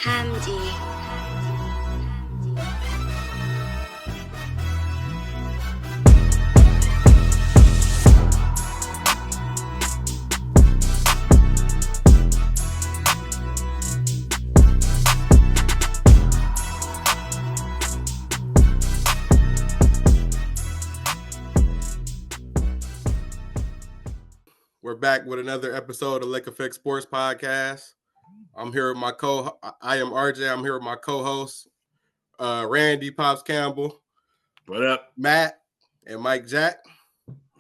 Hamdi. We're back with another episode of Lake Effect Sports Podcast. I'm here with my I am RJ. I'm here with my co-host, Randy Pops Campbell. What up? Matt and Mike Jack.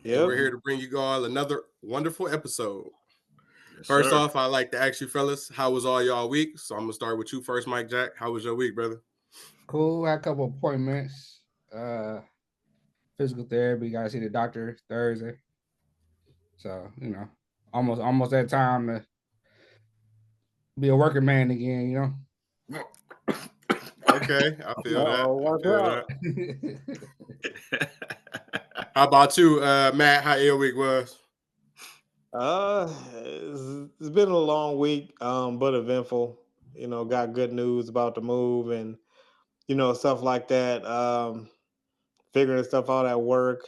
Yep. And we're here to bring you all another wonderful episode. Yes, First sir. off, I'd like to ask you fellas, how was all y'all week? So I'm going to start with you first, Mike Jack. How was your week, brother? Cool. Had a couple appointments. Physical therapy. Got to see the doctor Thursday. So, almost that time to be a working man again, Okay, I feel that. that. How about you, Matt? How your week was? It's been a long week, but eventful. Got good news about the move and stuff like that. Figuring stuff out at work.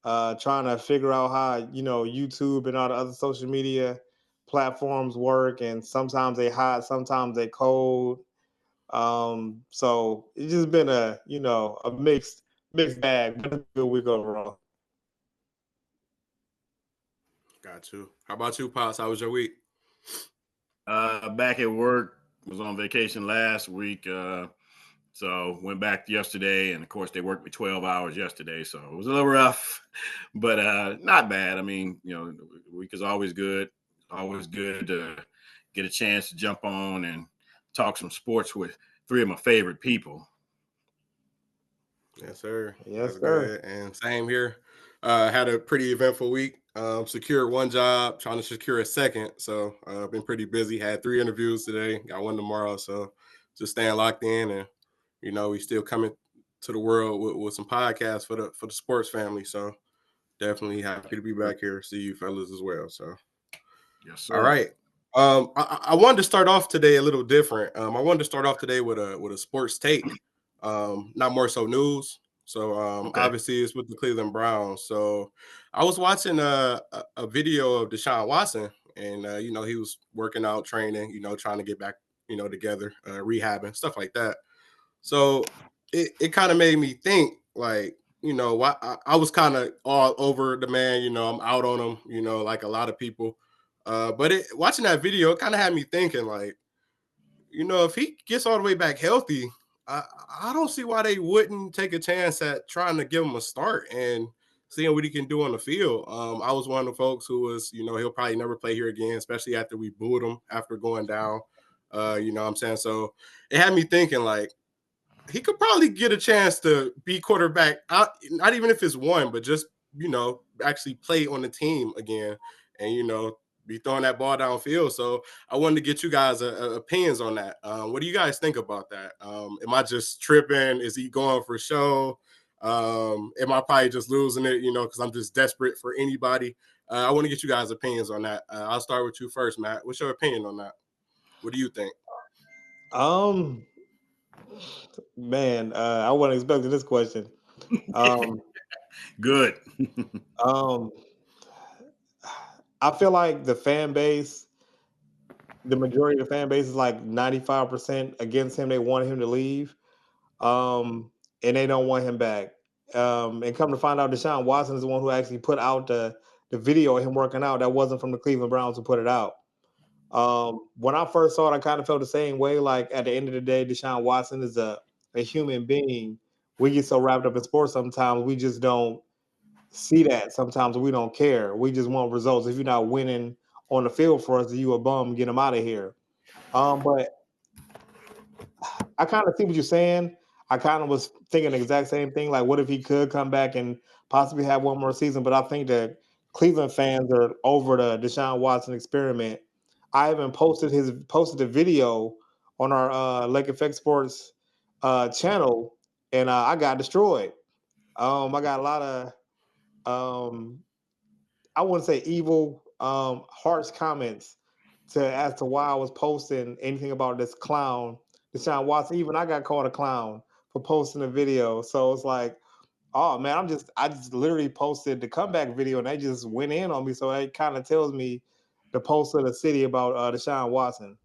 Trying to figure out how YouTube and all the other social media platforms work, and sometimes they hot, sometimes they cold. So it's just been a mixed bag, but a good week overall. Got you. How about you, Pops? How was your week? Back at work. Was on vacation last week. So went back yesterday, and of course they worked me 12 hours yesterday, so it was a little rough, but not bad. I mean, the week is always good. Always good to get a chance to jump on and talk some sports with three of my favorite people. Yes, sir. Yes, That's sir. good. And same here. Had a pretty eventful week. Secured one job, trying to secure a second. So been pretty busy. Had 3 interviews today. Got one tomorrow. So just staying locked in, and we still coming to the world with some podcasts for the sports family. So definitely happy to be back here. See you fellas as well. So Yes, sir. all right. I wanted to start off today a little different. I wanted to start off today with a sports take. Not more so news. So Okay. obviously it's with the Cleveland Browns. So I was watching a video of Deshaun Watson, and he was working out, training, trying to get back, together, rehabbing, stuff like that. So it kind of made me think, like, I was kind of all over the man, I'm out on him, like a lot of people. But watching that video, it kind of had me thinking, like, if he gets all the way back healthy, I don't see why they wouldn't take a chance at trying to give him a start and seeing what he can do on the field. I was one of the folks who was, he'll probably never play here again, especially after we booed him after going down. You know what I'm saying? So it had me thinking, like, he could probably get a chance to be quarterback, not even if it's one, but just, actually play on the team again and, be throwing that ball downfield. So I wanted to get you guys' opinions on that. What do you guys think about that? Am I just tripping? Is he going for show? Am I probably just losing it, because I'm just desperate for anybody? I want to get you guys' opinions on that. I'll start with you first, Matt. What's your opinion on that? What do you think? Man, I wasn't expecting this question. Good. I feel like the fan base, the majority of the fan base is like 95% against him. They want him to leave, and they don't want him back. And come to find out, Deshaun Watson is the one who actually put out the video of him working out. That wasn't from the Cleveland Browns who put it out. When I first saw it, I kind of felt the same way. Like, at the end of the day, Deshaun Watson is a human being. We get so wrapped up in sports sometimes we just don't see that. Sometimes we don't care. We just want results. If you're not winning on the field for us, you a bum. Get him out of here. But I kind of see what you're saying. I kind of was thinking the exact same thing. Like, what if he could come back and possibly have one more season? But I think that Cleveland fans are over the Deshaun Watson experiment. I even posted the video on our Lake Effect Sports channel, and I got destroyed. I got a lot of I wouldn't say evil, harsh comments as to why I was posting anything about this clown, Deshaun Watson. Even I got called a clown for posting a video. So it's like, oh man, I just literally posted the comeback video and they just went in on me. So it kind of tells me the pulse of the city about Deshaun Watson.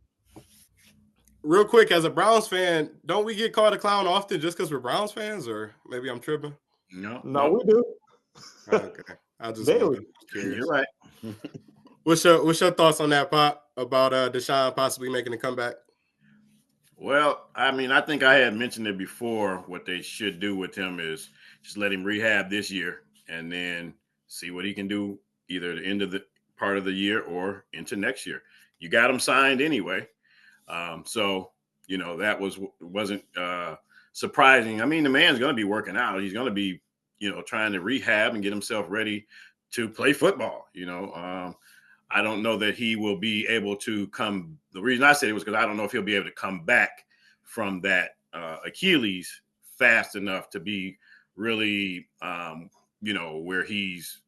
Real quick, as a Browns fan, don't we get called a clown often just because we're Browns fans, or maybe I'm tripping? No, we do. Okay, I just Daily. curious. You're right. What's your thoughts on that, Pop, about Deshaun possibly making a comeback? Well, I mean, I think I had mentioned it before. What they should do with him is just let him rehab this year and then see what he can do either the end of the part of the year or into next year. You got him signed anyway. So, that wasn't surprising. I mean, the man's going to be working out. He's going to be, trying to rehab and get himself ready to play football. I don't know that he will be able to come. The reason I said it was because I don't know if he'll be able to come back from that Achilles fast enough to be really, where he's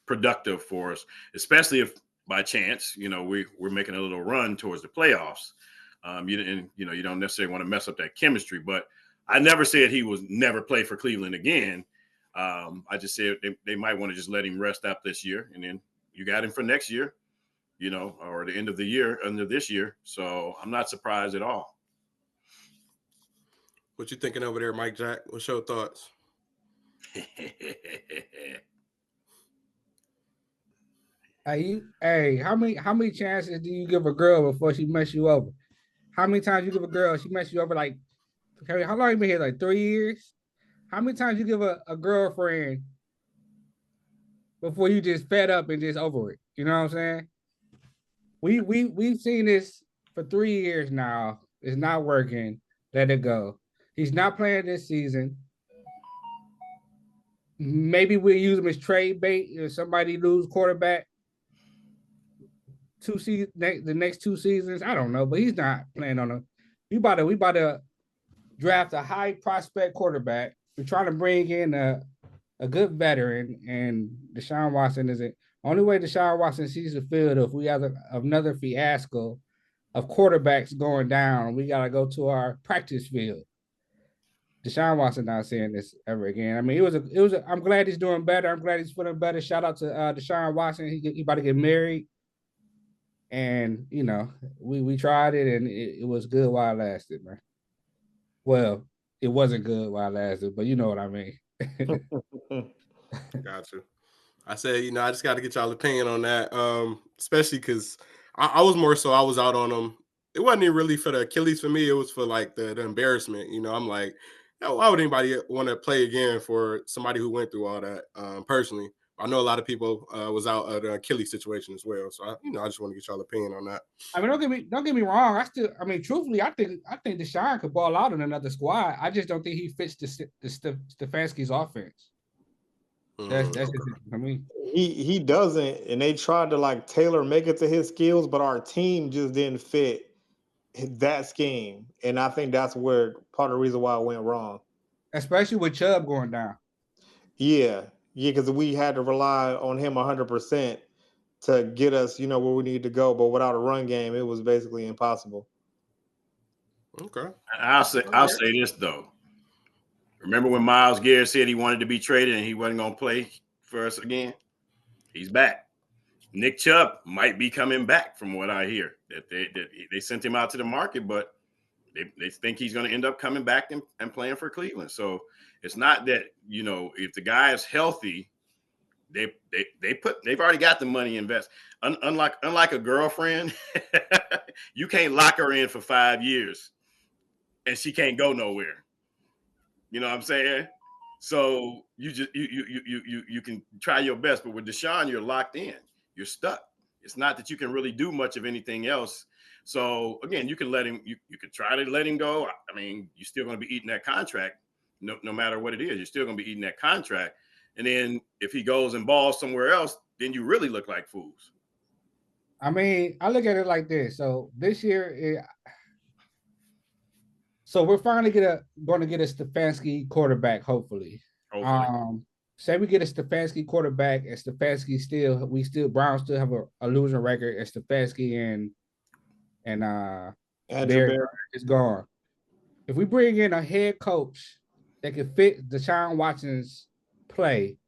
productive for us, especially if by chance, we're making a little run towards the playoffs. You don't necessarily want to mess up that chemistry, but I never said he was never play for Cleveland again. I just said they might want to just let him rest up this year, and then you got him for next year, or the end of the year, under this year. So I'm not surprised at all. What you thinking over there, Mike Jack? What's your thoughts? Hey, how many chances do you give a girl before she mess you over? How many times you give a girl she mess you over? Like, how long you been here? Like 3 years? How many times you give a girlfriend before you just fed up and just over it? You know what I'm saying? We've seen this for 3 years now. It's not working. Let it go. He's not playing this season. Maybe we'll use him as trade bait if somebody lose quarterback the next 2 seasons. I don't know, but he's not playing on a. We about to draft a high prospect quarterback. We're trying to bring in a good veteran, and Deshaun Watson isn't. Only way Deshaun Watson sees the field if we have another fiasco of quarterbacks going down. We got to go to our practice field. Deshaun Watson not saying this ever again. I mean, I'm glad he's doing better. I'm glad he's feeling better. Shout out to Deshaun Watson. He about to get married, and we tried it, and it was good while it lasted, man. Well, it wasn't good while it lasted, but you know what I mean. Gotcha. I said, I just got to get y'all opinion on that, especially because I was more so I was out on him. It wasn't even really for the Achilles for me. It was for like the embarrassment. I'm like, why would anybody want to play again for somebody who went through all that? Personally, I know a lot of people was out of the Achilles situation as well. So I just want to get y'all opinion on that. I mean, don't get me wrong. Truthfully, I think Deshaun could ball out in another squad. I just don't think he fits the Stefanski's offense. That's Okay. I mean, he doesn't, and they tried to like tailor make it to his skills, but our team just didn't fit that scheme, and I think that's where part of the reason why it went wrong. Especially with Chubb going down. Yeah, because we had to rely on him 100% to get us, where we need to go. But without a run game, it was basically impossible. Okay. I'll say this though. Remember when Myles Garrett said he wanted to be traded and he wasn't going to play for us again? He's back. Nick Chubb might be coming back, from what I hear. That they sent him out to the market, but they think he's going to end up coming back and playing for Cleveland. So it's not that, if the guy is healthy, they've already got the money invested. Unlike a girlfriend, you can't lock her in for 5 years and she can't go nowhere. You know what I'm saying? So you can try your best, but with Deshaun, you're locked in. You're stuck. It's not that you can really do much of anything else. So again, you can let him. You could try to let him go. I mean, you're still going to be eating that contract, no matter what it is. You're still going to be eating that contract. And then if he goes and balls somewhere else, then you really look like fools. I mean, I look at it like this. So this year, so we're finally going to get a Stefanski quarterback, hopefully. say we get a Stefanski quarterback, and Stefanski Browns still have a losing record, and Stefanski and Andrew Derek Barry. is gone. If we bring in a head coach that can fit Deshaun Watson's play,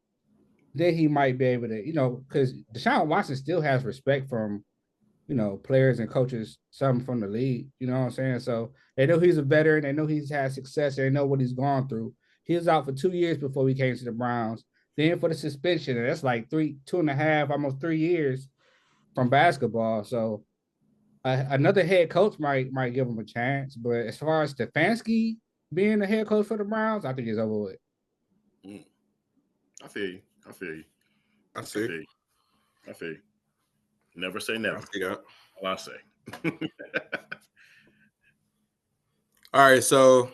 then he might be able to, because Deshaun Watson still has respect from, players and coaches, some from the league. You know what I'm saying? So they know he's a veteran. They know he's had success. They know what he's gone through. He was out for 2 years before we came to the Browns. Then for the suspension, and that's like 2.5, almost 3 years from basketball. So another head coach might give him a chance. But as far as Stefanski being the head coach for the Browns, I think it's over with. I feel you. I feel you. I see. I feel you. Never say never. I see that. All I say. All right, so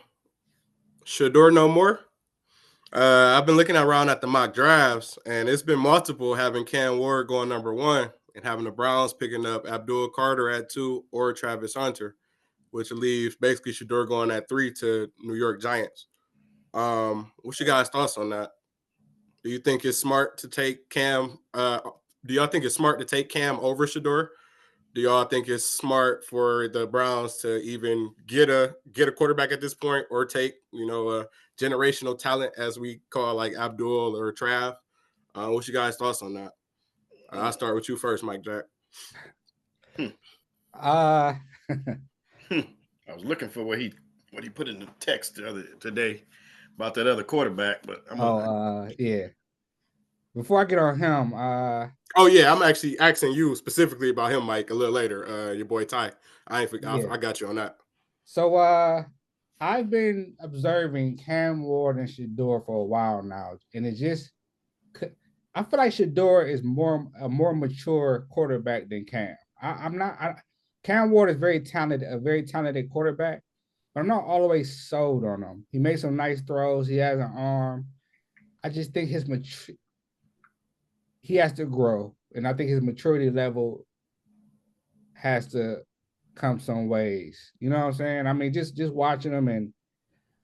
Shador no more. I've been looking around at the mock drafts, and it's been multiple having Cam Ward going number 1 and having the Browns picking up Abdul Carter at 2 or Travis Hunter, which leaves basically Shador going at 3 to New York Giants. What's your guys' thoughts on that? Do you think it's smart to take Cam? Do y'all think it's smart to take Cam over Shador? Do y'all think it's smart for the Browns to even get a quarterback at this point, or take a generational talent as we call like Abdul or Trav? What's your guys' thoughts on that? I'll start with you first, Mike Jack. I was looking for what he put in the text today about that other quarterback, but yeah. Before I get on him, oh yeah, I'm actually asking you specifically about him, Mike, a little later. Your boy Ty. I got you on that. So I've been observing Cam Ward and Shador for a while now, and I feel like Shador is a more mature quarterback than Cam. Cam Ward is a very talented quarterback, but I'm not all the way sold on him. He made some nice throws. He has an arm. I just think he has to grow, and I think his maturity level has to come some ways. You know what I'm saying? I mean, just watching him, and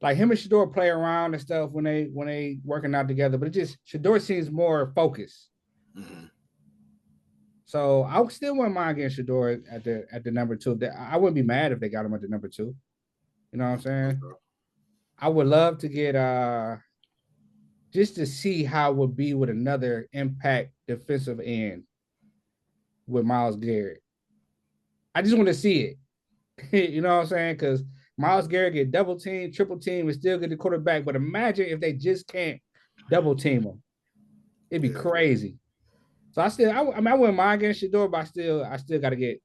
like him and Shador play around and stuff when they working out together, but Shador seems more focused. Mm-hmm. So I still wouldn't mind getting Shador at the number 2. I wouldn't be mad if they got him at the number 2. You know what I'm saying? Okay. I would love to get just to see how it would be with another impact defensive end with Myles Garrett. I just want to see it. You know what I'm saying? Because Myles Garrett get double team, triple team, and still get the quarterback. But imagine if they just can't double team him. It'd be crazy. So I wouldn't mind getting Shador, but I still got to get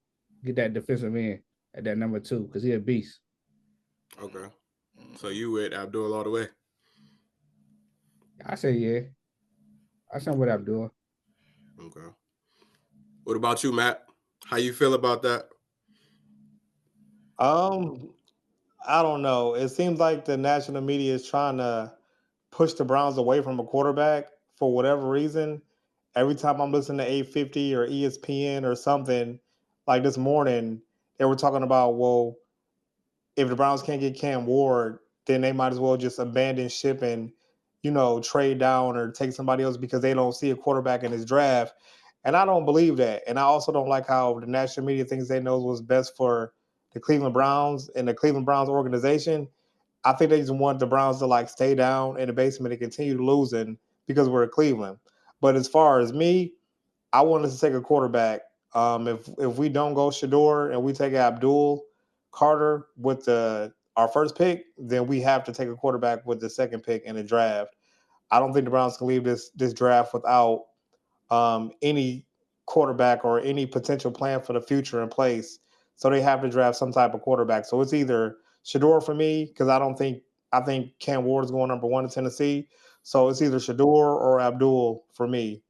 that defensive end at that number 2 because he's a beast. Okay. So you with Abdul all the way? I say yeah. I say with Abdul. Okay. What about you, Matt? How you feel about that? I don't know. It seems like the national media is trying to push the Browns away from a quarterback for whatever reason. Every time I'm listening to 850 or ESPN or something, like this morning, they were talking about, well, if the Browns can't get Cam Ward, then they might as well just abandon ship and, trade down or take somebody else because they don't see a quarterback in this draft. And I don't believe that. And I also don't like how the national media thinks they know what's best for the Cleveland Browns and the Cleveland Browns organization. I think they just want the Browns to stay down in the basement and continue losing because we're at Cleveland. But as far as me, I want us to take a quarterback. If we don't go Shador and we take Abdul Carter with our first pick, then we have to take a quarterback with the second pick in the draft. I don't think the Browns can leave this draft without any quarterback or any potential plan for the future in place. So they have to draft some type of quarterback. So it's either Shador for me, because I think Cam Ward is going number 1 in Tennessee. So it's either Shador or Abdul for me.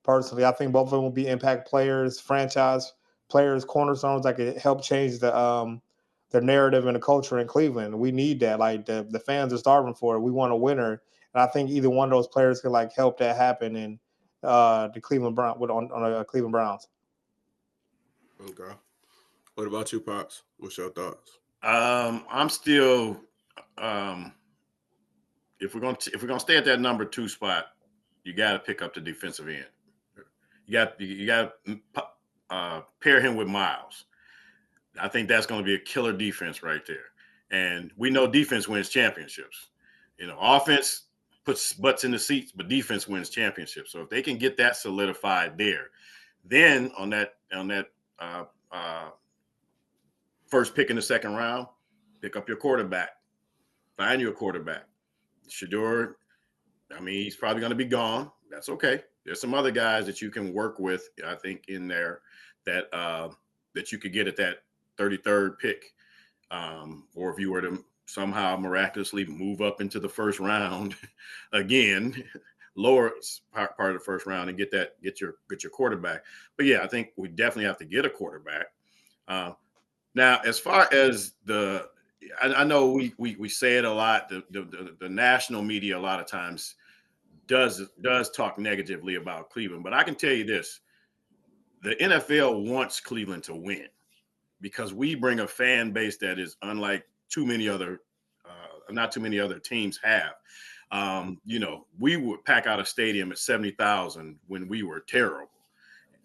Personally, I think both of them will be impact players, franchise players, cornerstones that could help change the narrative and the culture in Cleveland. We need that. Like the fans are starving for it. We want a winner, and I think either one of those players could help that happen in the Cleveland Brown on Cleveland Browns. Okay. What about you, Pops? What's your thoughts? I'm still if we're gonna stay at that number 2 spot, you got to pick up the defensive end. You got to pair him with Miles. I think that's going to be a killer defense right there. And we know defense wins championships. You know, offense puts butts in the seats, but defense wins championships. So if they can get that solidified there, then on that first pick in the second round, pick up your quarterback. Find you a quarterback. Shador, I mean, he's probably going to be gone. That's okay. There's some other guys that you can work with, I think, in there that that you could get at that 33rd pick. Or if you were to somehow miraculously move up into the first round again, lower part of the first round and get your quarterback. But yeah, I think we definitely have to get a quarterback. Now, as far as I know we say it a lot. The national media a lot of times does talk negatively about Cleveland, but I can tell you this: the NFL wants Cleveland to win because we bring a fan base that is unlike not too many other teams have. You know, we would pack out a stadium at 70,000 when we were terrible.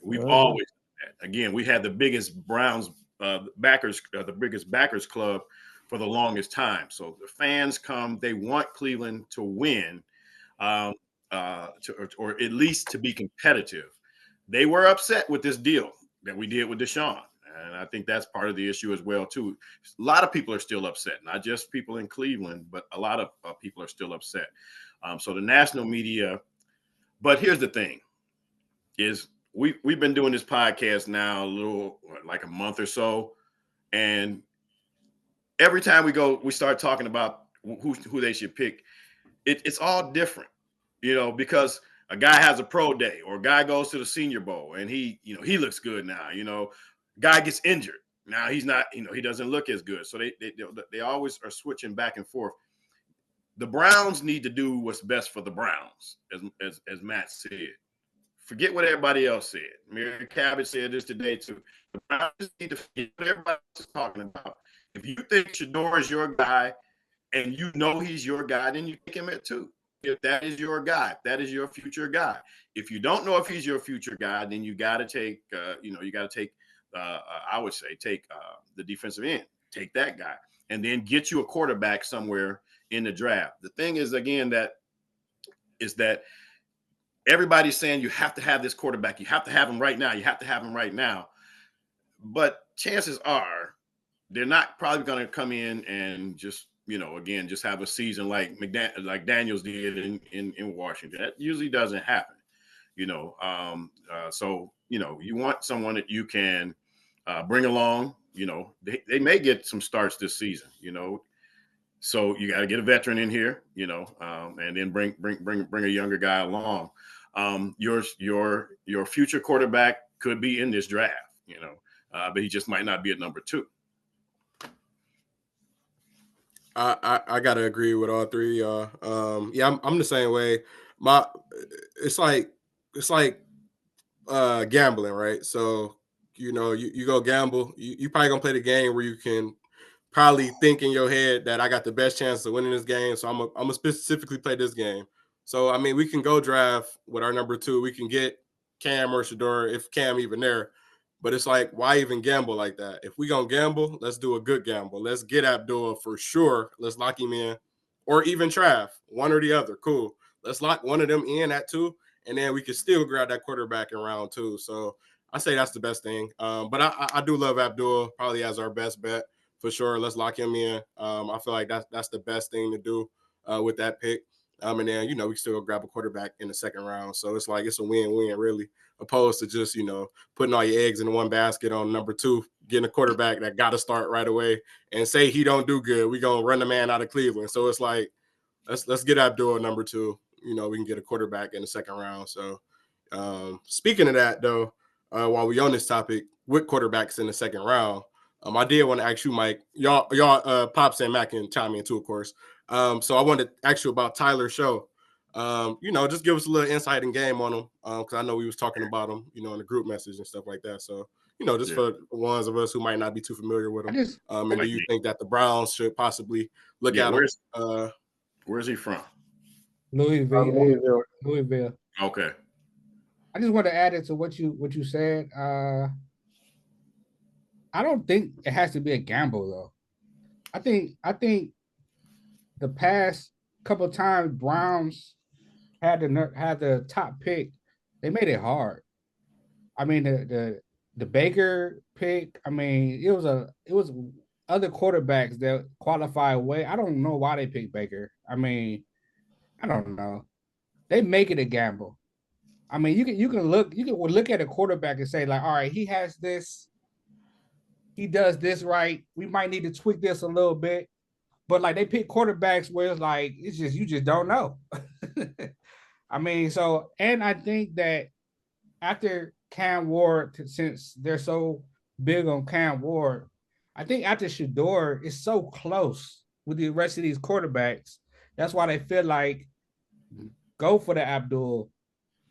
We've always done that. Again, we had the biggest Browns the biggest backers club for the longest time. So the fans come, they want Cleveland to win, or at least to be competitive. They were upset with this deal that we did with Deshaun. And I think that's part of the issue as well, too. A lot of people are still upset, not just people in Cleveland, but a lot of people are still upset. So the national media, but here's the thing, is we've been doing this podcast now like a month or so, and every time we start talking about who they should pick, it's all different, you know, because a guy has a pro day or a guy goes to the Senior Bowl and he looks good now, you know, guy gets injured. Now he's not, you know, he doesn't look as good. So they always are switching back and forth. The Browns need to do what's best for the Browns, as Matt said. Forget what everybody else said. Mary Cabot said this today too. The Browns need to forget what everybody else is talking about. If you think Shador is your guy and you know he's your guy, then you take him at 2. If that is your guy, if that is your future guy. If you don't know if he's your future guy, then you got to take, I would say, take the defensive end. Take that guy and then get you a quarterback somewhere in the draft. The thing is, again, that everybody's saying you have to have this quarterback. You have to have him right now. You have to have him right now. But chances are they're not probably going to come in and just, you know, again, just have a season like Daniels did in Washington. That usually doesn't happen, you know. So, you know, you want someone that you can bring along. You know, they may get some starts this season, you know. So you got to get a veteran in here, you know, and then bring a younger guy along. Your future quarterback could be in this draft, you know, but he just might not be at number 2. I gotta agree with all three of y'all. Yeah, I'm the same way. It's like gambling, right? So you know, you go gamble, you probably gonna play the game where you can probably think in your head that I got the best chance of winning this game. So I'm gonna specifically play this game. So I mean, we can go draft with our number 2. We can get Cam or Shador if Cam even there. But it's like, why even gamble like that? If we gonna gamble, let's do a good gamble. Let's get Abdul for sure. Let's lock him in, or even Trav, one or the other. Cool. Let's lock one of them in at 2, and then we can still grab that quarterback in round 2. So I say that's the best thing. But I do love Abdul, probably as our best bet for sure. Let's lock him in. I feel like that's the best thing to do with that pick. And then, you know, we still grab a quarterback in the second round. So it's like it's a win-win, really, opposed to just, you know, putting all your eggs in one basket on number 2, getting a quarterback that got to start right away and say he don't do good. We're going to run the man out of Cleveland. So it's like, let's get Abdul number 2. You know, we can get a quarterback in the second round. So speaking of that, though, while we on this topic with quarterbacks in the second round, I did want to ask you, Mike. Y'all, Pops and Mac can chime in too, of course. So I wanted to ask you about Tyler Show. You know, just give us a little insight and game on him, because I know we was talking about him, you know, in the group message and stuff like that. So, you know, just for ones of us who might not be too familiar with him, and do you think that the Browns should possibly look at him? Where's he from? Louisville. Okay. I just want to add it to what you said. I don't think it has to be a gamble though. I think the past couple of times Browns had the top pick, they made it hard. I mean the Baker pick. I mean it was other quarterbacks that qualify way. I don't know why they picked Baker. I mean I don't know. They make it a gamble. I mean you can look at a quarterback and say like, all right, he has this, he does this right. We might need to tweak this a little bit, but like they pick quarterbacks where it's like it's just you just don't know. I mean, so and I think that after Cam Ward, since they're so big on Cam Ward, I think after Shador is so close with the rest of these quarterbacks. That's why they feel like go for the Abdul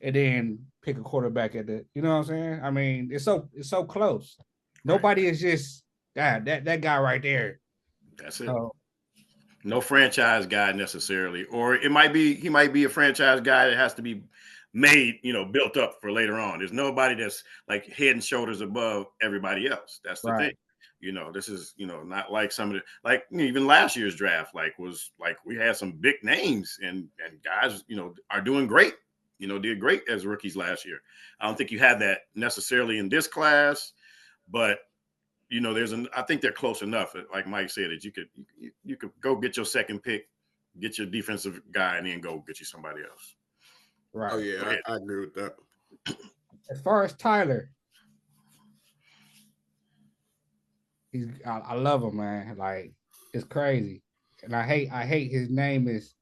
and then pick a quarterback at the. You know what I'm saying? I mean, it's so close. Nobody is just that guy right there. That's it. So, No franchise guy necessarily, or he might be a franchise guy that has to be made, built up for later on. There's nobody that's like head and shoulders above everybody else. That's the right. thing. This is not like some of the like even last year's draft was like we had some big names and guys are doing great. Did great as rookies last year. I don't think you had that necessarily in this class, but I think they're close enough. Like Mike said, that you could go get your second pick, get your defensive guy, and then go get you somebody else. Right. Oh yeah, I agree with that. As far as Tyler, I love him, man. Like it's crazy, and I hate his name is.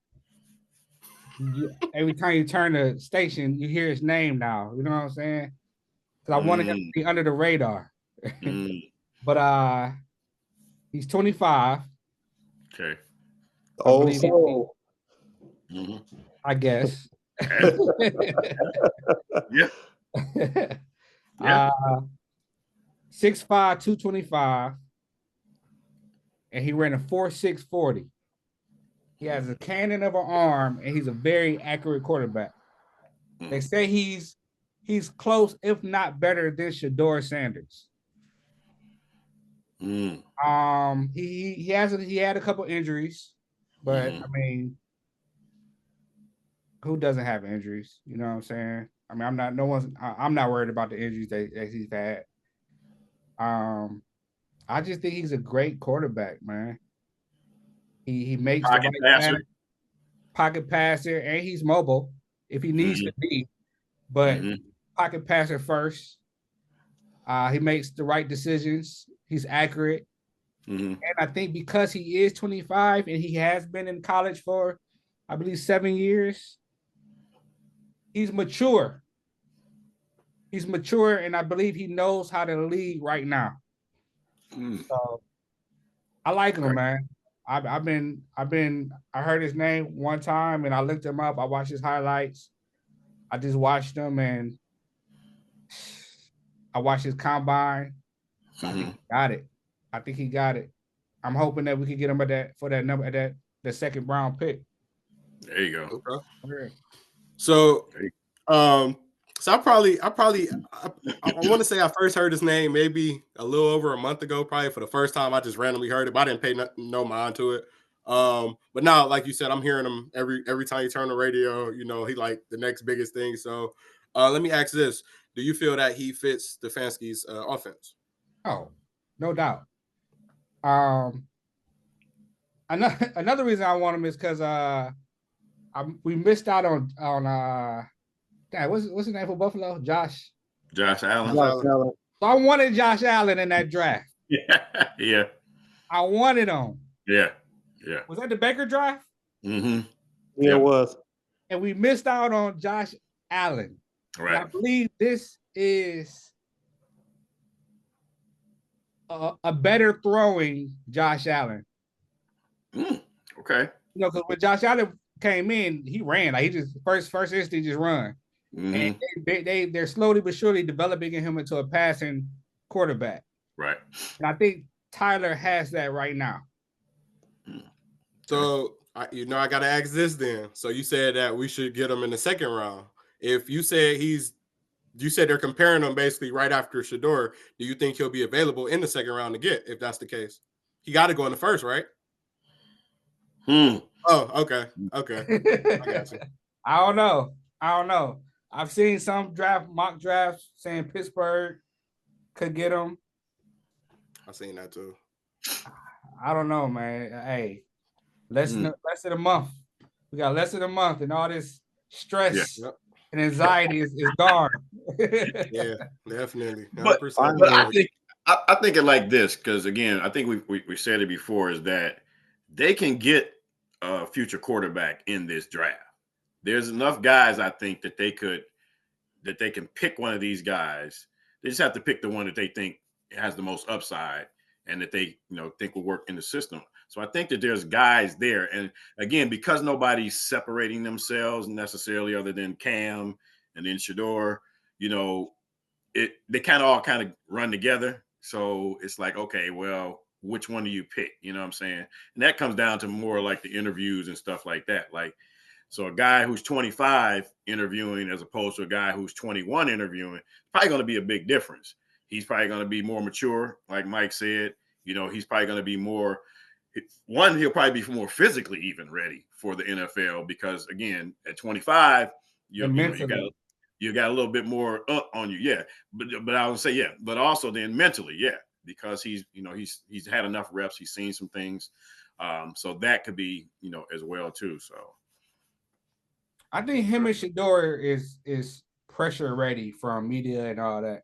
Every time you turn the station, you hear his name now. You know what I'm saying? Because I wanted him to be under the radar. But he's 25. Okay. Oh, so I guess. Yeah. 6'5", 225, and he ran a 4.6 40. He has a cannon of an arm, and he's a very accurate quarterback. They say he's close, if not better, than Shador Sanders. He had a couple injuries, but I mean, who doesn't have injuries? You know what I'm saying? I mean, I'm not worried about the injuries that he's had. I just think he's a great quarterback, man. He makes Pocket the right passer. pocket passer, and he's mobile if he needs to be, but pocket passer first. He makes the right decisions. He's accurate. And I think because he is 25 and he has been in college for, I believe, 7 years, he's mature. He's mature, and I believe he knows how to lead right now. So I like him, man. I heard his name one time and I looked him up. I watched his highlights. I just watched him and I watched his combine. So I think he got it. I think he got it. I'm hoping that we can get him at the second round pick. There you go. Okay. So, so I want to say I first heard his name maybe a little over a month ago, probably for the first time. I just randomly heard it, but I didn't pay no mind to it. But now, like you said, I'm hearing him every time you turn the radio. He like the next biggest thing. So, let me ask this: do you feel that he fits Stefanski's offense? Oh, no doubt. Another reason I want him is because we missed out on what's his name for Buffalo? Josh Allen. So I wanted Josh Allen in that draft. Yeah. I wanted him. Yeah. Was that the Baker draft? Yeah, it was. And we missed out on Josh Allen. Right. And I believe this is a better throwing Josh Allen. Okay. Because when Josh Allen came in, he ran. Like he just first instinct just run. And they're slowly but surely developing him into a passing quarterback. Right. And I think Tyler has that right now. So I got to ask this then. So you said that we should get him in the second round. if you said you said they're comparing him basically right after Shador, do you think he'll be available in the second round to get if that's the case? He got to go in the first, right? Hmm. Oh, okay. Okay. I got you. I don't know. I've seen some mock drafts saying Pittsburgh could get him. I seen that too. I don't know, man. Hey, less than a month. We got less than a month, and all this stress and anxiety is gone. Yeah, definitely. 100%. But I think it like this, because again, I think we said it before, is that they can get a future quarterback in this draft. There's enough guys, I think, that they can pick one of these guys. They just have to pick the one that they think has the most upside and that they think will work in the system. So I think that there's guys there. And again, because nobody's separating themselves necessarily other than Cam and then Shador, they kind of all run together. So it's like, okay, well, which one do you pick? You know what I'm saying? And that comes down to more like the interviews and stuff like that. Like, so a guy who's 25 interviewing as opposed to a guy who's 21 interviewing, probably going to be a big difference. He's probably going to be more mature, like Mike said. He's probably going to be more he'll probably be more physically even ready for the NFL because, again, at 25, you got a little bit more on you. Yeah. But I would say, yeah. But also then mentally, yeah, because he's had enough reps. He's seen some things. So that could be, as well, too. So I think him and Shador is pressure ready from media and all that.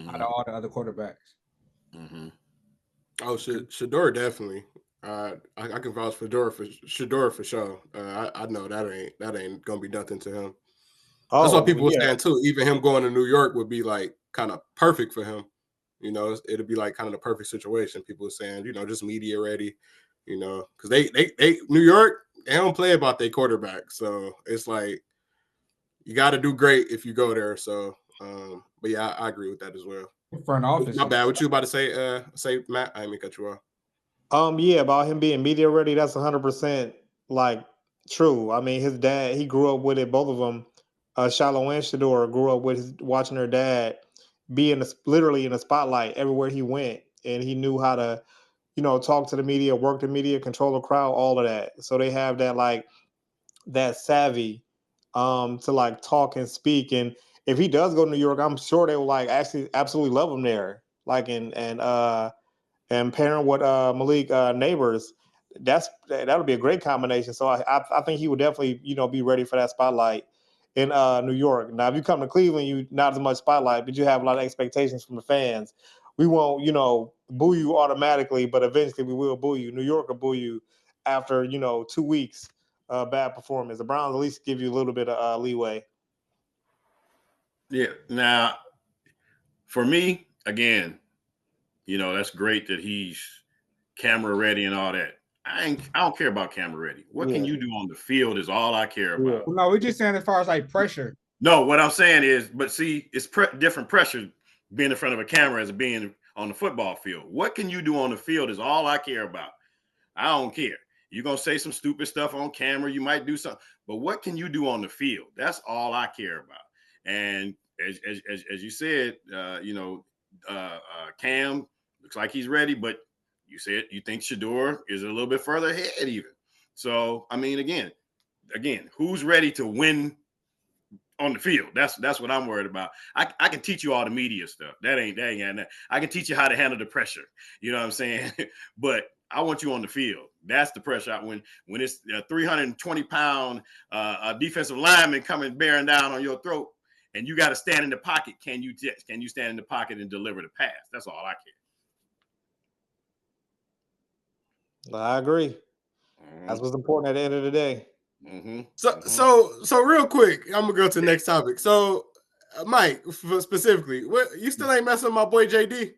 Out of all the other quarterbacks. Oh, Shador definitely. I can vouch for Shador for sure. I know that ain't gonna be nothing to him. That's what people were saying too. Even him going to New York would be like kind of perfect for him. It'd be like kind of the perfect situation. People were saying, just media ready. Because they New York, they don't play about their quarterback, so it's like you got to do great if you go there. So, but yeah, I agree with that as well. Front office. My bad. What you about to say, Matt? I didn't mean to cut you off. Yeah, about him being media ready, that's 100% like true. I mean, his dad, he grew up with it. Both of them, Shiloh and Shador, grew up with watching their dad be literally in the spotlight everywhere he went, and he knew how to, talk to the media, work the media, control the crowd, all of that. So they have that savvy to like talk and speak. And if he does go to New York, I'm sure they will like actually absolutely love him there. Like and pairing with Malik Neighbors, that'll be a great combination. So I think he would definitely be ready for that spotlight in New York. Now, if you come to Cleveland, you not as much spotlight, but you have a lot of expectations from the fans. We won't boo you automatically, but eventually we will boo you. New York will boo you after 2 weeks bad performance. The Browns at least give you a little bit of leeway. Yeah. Now, for me, again, that's great that he's camera ready and all that. I don't care about camera ready. What can you do on the field is all I care about. No, we're just saying as far as like pressure. No, what I'm saying is, but see, it's different pressure being in front of a camera as being on the football field. What can you do on the field is all I care about. I don't care. You're going to say some stupid stuff on camera. You might do something. But what can you do on the field? That's all I care about. And as you said, Cam looks like he's ready, but you said you think Shador is a little bit further ahead even. So, I mean, again, who's ready to win on the field? That's what I'm worried about. I can teach you all the media stuff. That ain't that. I can teach you how to handle the pressure. You know what I'm saying? But I want you on the field. That's the pressure. When it's a 320-pound defensive lineman coming bearing down on your throat, and you got to stand in the pocket. Can you stand in the pocket and deliver the pass? That's all I care. I agree. That's what's important at the end of the day. So real quick, I'm gonna go to the next topic. So, Mike, specifically, what you still ain't messing with my boy JD?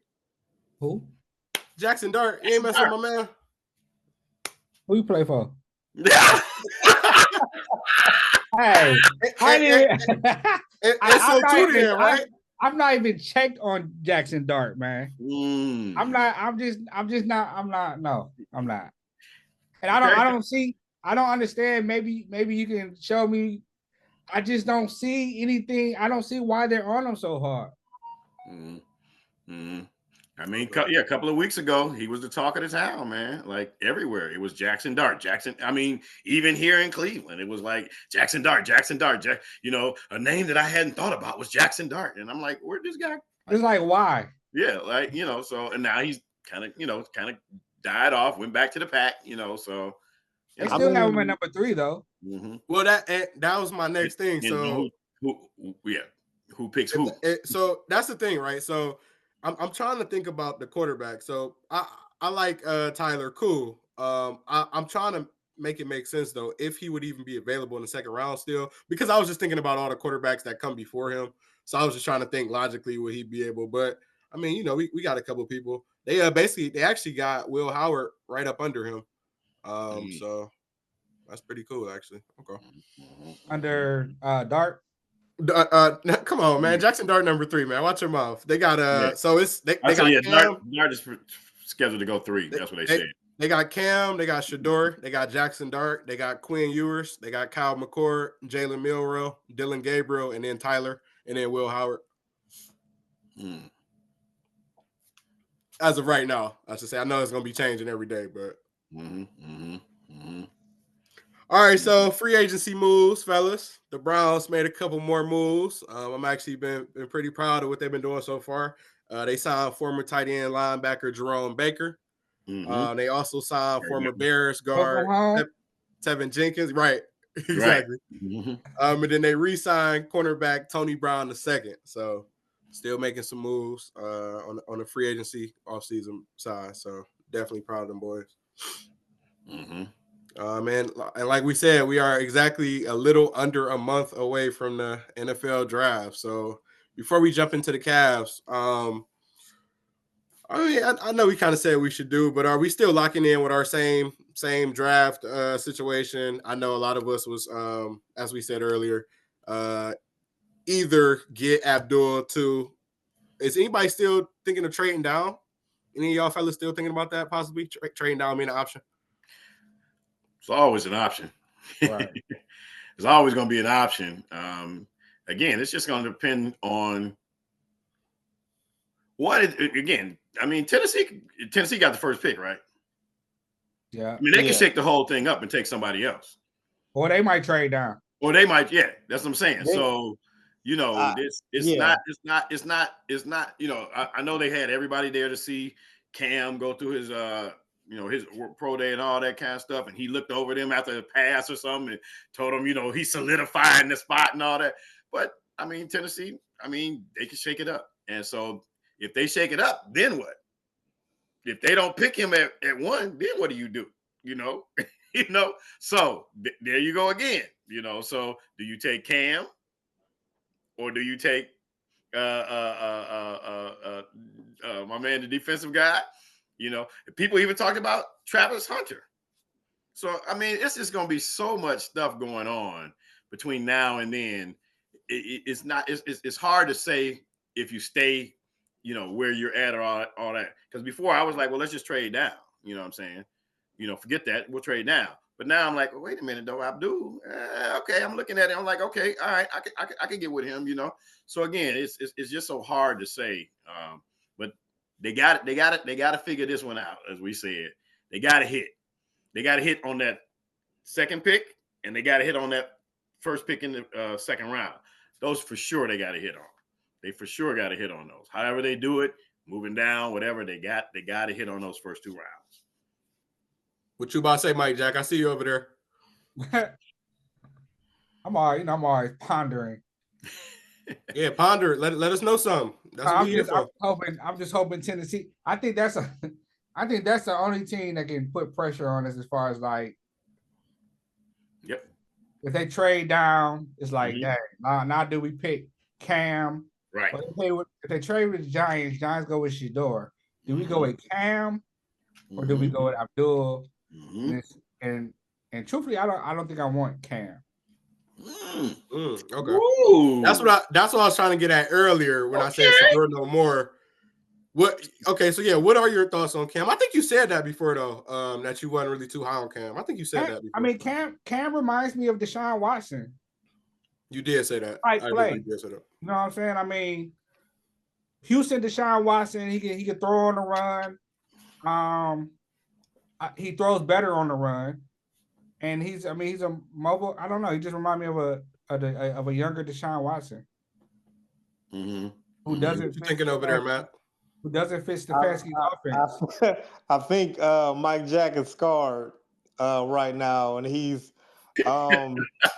Who? Jackson Dart. You ain't messing with my man. Who you play for? Hey, I'm not even checked on Jackson Dart, man. I'm not. No, I'm not. And I don't understand. Maybe you can show me. I just don't see anything. I don't see why they're on him so hard. I mean, a couple of weeks ago, he was the talk of the town, man. Like everywhere, it was Jackson Dart. Jackson. I mean, even here in Cleveland, it was like Jackson Dart, Jackson Dart. A name that I hadn't thought about was Jackson Dart, and I'm like, where'd this guy? It's like why? Yeah, like So, and now he's kind of died off, went back to the pack, So they still have him at number 3 though. Mm-hmm. Well, that was my next thing. So who picks who? So that's the thing, right? So I'm trying to think about the quarterback. So I like Tyler, cool. I'm trying to make it make sense though, if he would even be available in the second round still, because I was just thinking about all the quarterbacks that come before him. So I was just trying to think logically, would he be able? But I mean, we got a couple people. They actually got Will Howard right up under him. So that's pretty cool, actually. Okay. Under Dart. Come on, man. Jackson Dart number 3, man. Watch your mouth. They got so it's they got Cam. Dart is scheduled to go 3. That's what they said. They got Cam, they got Shador, they got Jackson Dart, they got Quinn Ewers, they got Kyle McCord, Jalen Milroe, Dylan Gabriel, and then Tyler, and then Will Howard. As of right now, I should say. I know it's gonna be changing every day, but all right, so free agency moves, fellas. The Browns made a couple more moves. I'm actually been pretty proud of what they've been doing so far. They signed former tight end linebacker Jerome Baker. They also signed former Bears guard Tevin Jenkins. Right, exactly. Right. And then they re-signed cornerback Tony Brown II. So still making some moves on the free agency offseason side. So definitely proud of them boys. And like we said, we are exactly a little under a month away from the NFL draft. So before we jump into the Cavs, I know we kind of said we should do, but are we still locking in with our same draft situation? I know a lot of us was, as we said earlier, either get Abdul to. Is anybody still thinking of trading down? Any of y'all fellas still thinking about that? Possibly trading down being an option? It's always an option. Right. It's always going to be an option. Again, it's just going to depend on again. I mean, Tennessee got the first pick, right? Yeah. I mean, they can shake the whole thing up and take somebody else. Or they might trade down. Or they might, yeah. That's what I'm saying. So, it's not. I know they had everybody there to see Cam go through his his pro day and all that kind of stuff, and he looked over them after the pass or something and told them, he's solidifying the spot and all that. But I mean, Tennessee, they can shake it up, and so if they shake it up, then what? If they don't pick him at 1, then what do you do? So there you go again. So do you take Cam or do you take my man, the defensive guy? People even talk about Travis Hunter. So it's just going to be so much stuff going on between now and then. It's hard to say if you stay, where you're at or all that. Because before I was like, well, let's just trade down. You know what I'm saying? Forget that. We'll trade now. But now I'm like, well, wait a minute, though, Abdul. Okay, I'm looking at it. I'm like, okay, all right, I can get with him. So again, it's just so hard to say. But they got to figure this one out. As we said, they got to hit. They got to hit on that second pick, and they got to hit on that first pick in the second round. Those for sure they got to hit on. They for sure got to hit on those. However they do it, moving down, whatever they got to hit on those first 2 rounds. What you about to say, Mike Jack? I see you over there. I'm always pondering. Yeah, ponder. Let us know something. That's what we here for. I'm just hoping Tennessee. I think that's the only team that can put pressure on us as far as like. Yep. If they trade down, it's like, dang, now do we pick Cam? Right. But if they trade with the Giants go with Shador. Do we go with Cam or do we go with Abdul? And truthfully, I don't think I want Cam. Okay. Ooh. That's what I was trying to get at earlier when I said Shador no more. What? Okay, so yeah, what are your thoughts on Cam? I think you said that before though, that you wasn't really too high on Cam. I think you said that before. Cam reminds me of Deshaun Watson. You did say that. Right I play. agree. You did say that. You know what I'm saying? I mean, Houston, Deshaun Watson, he can throw on the run. He throws better on the run, and he's a mobile. I don't know. He just reminds me of a younger Deshaun Watson who What doesn't you fit thinking over there, Matt? Stefanski's offense. I think Mike Jack is scarred right now, and he's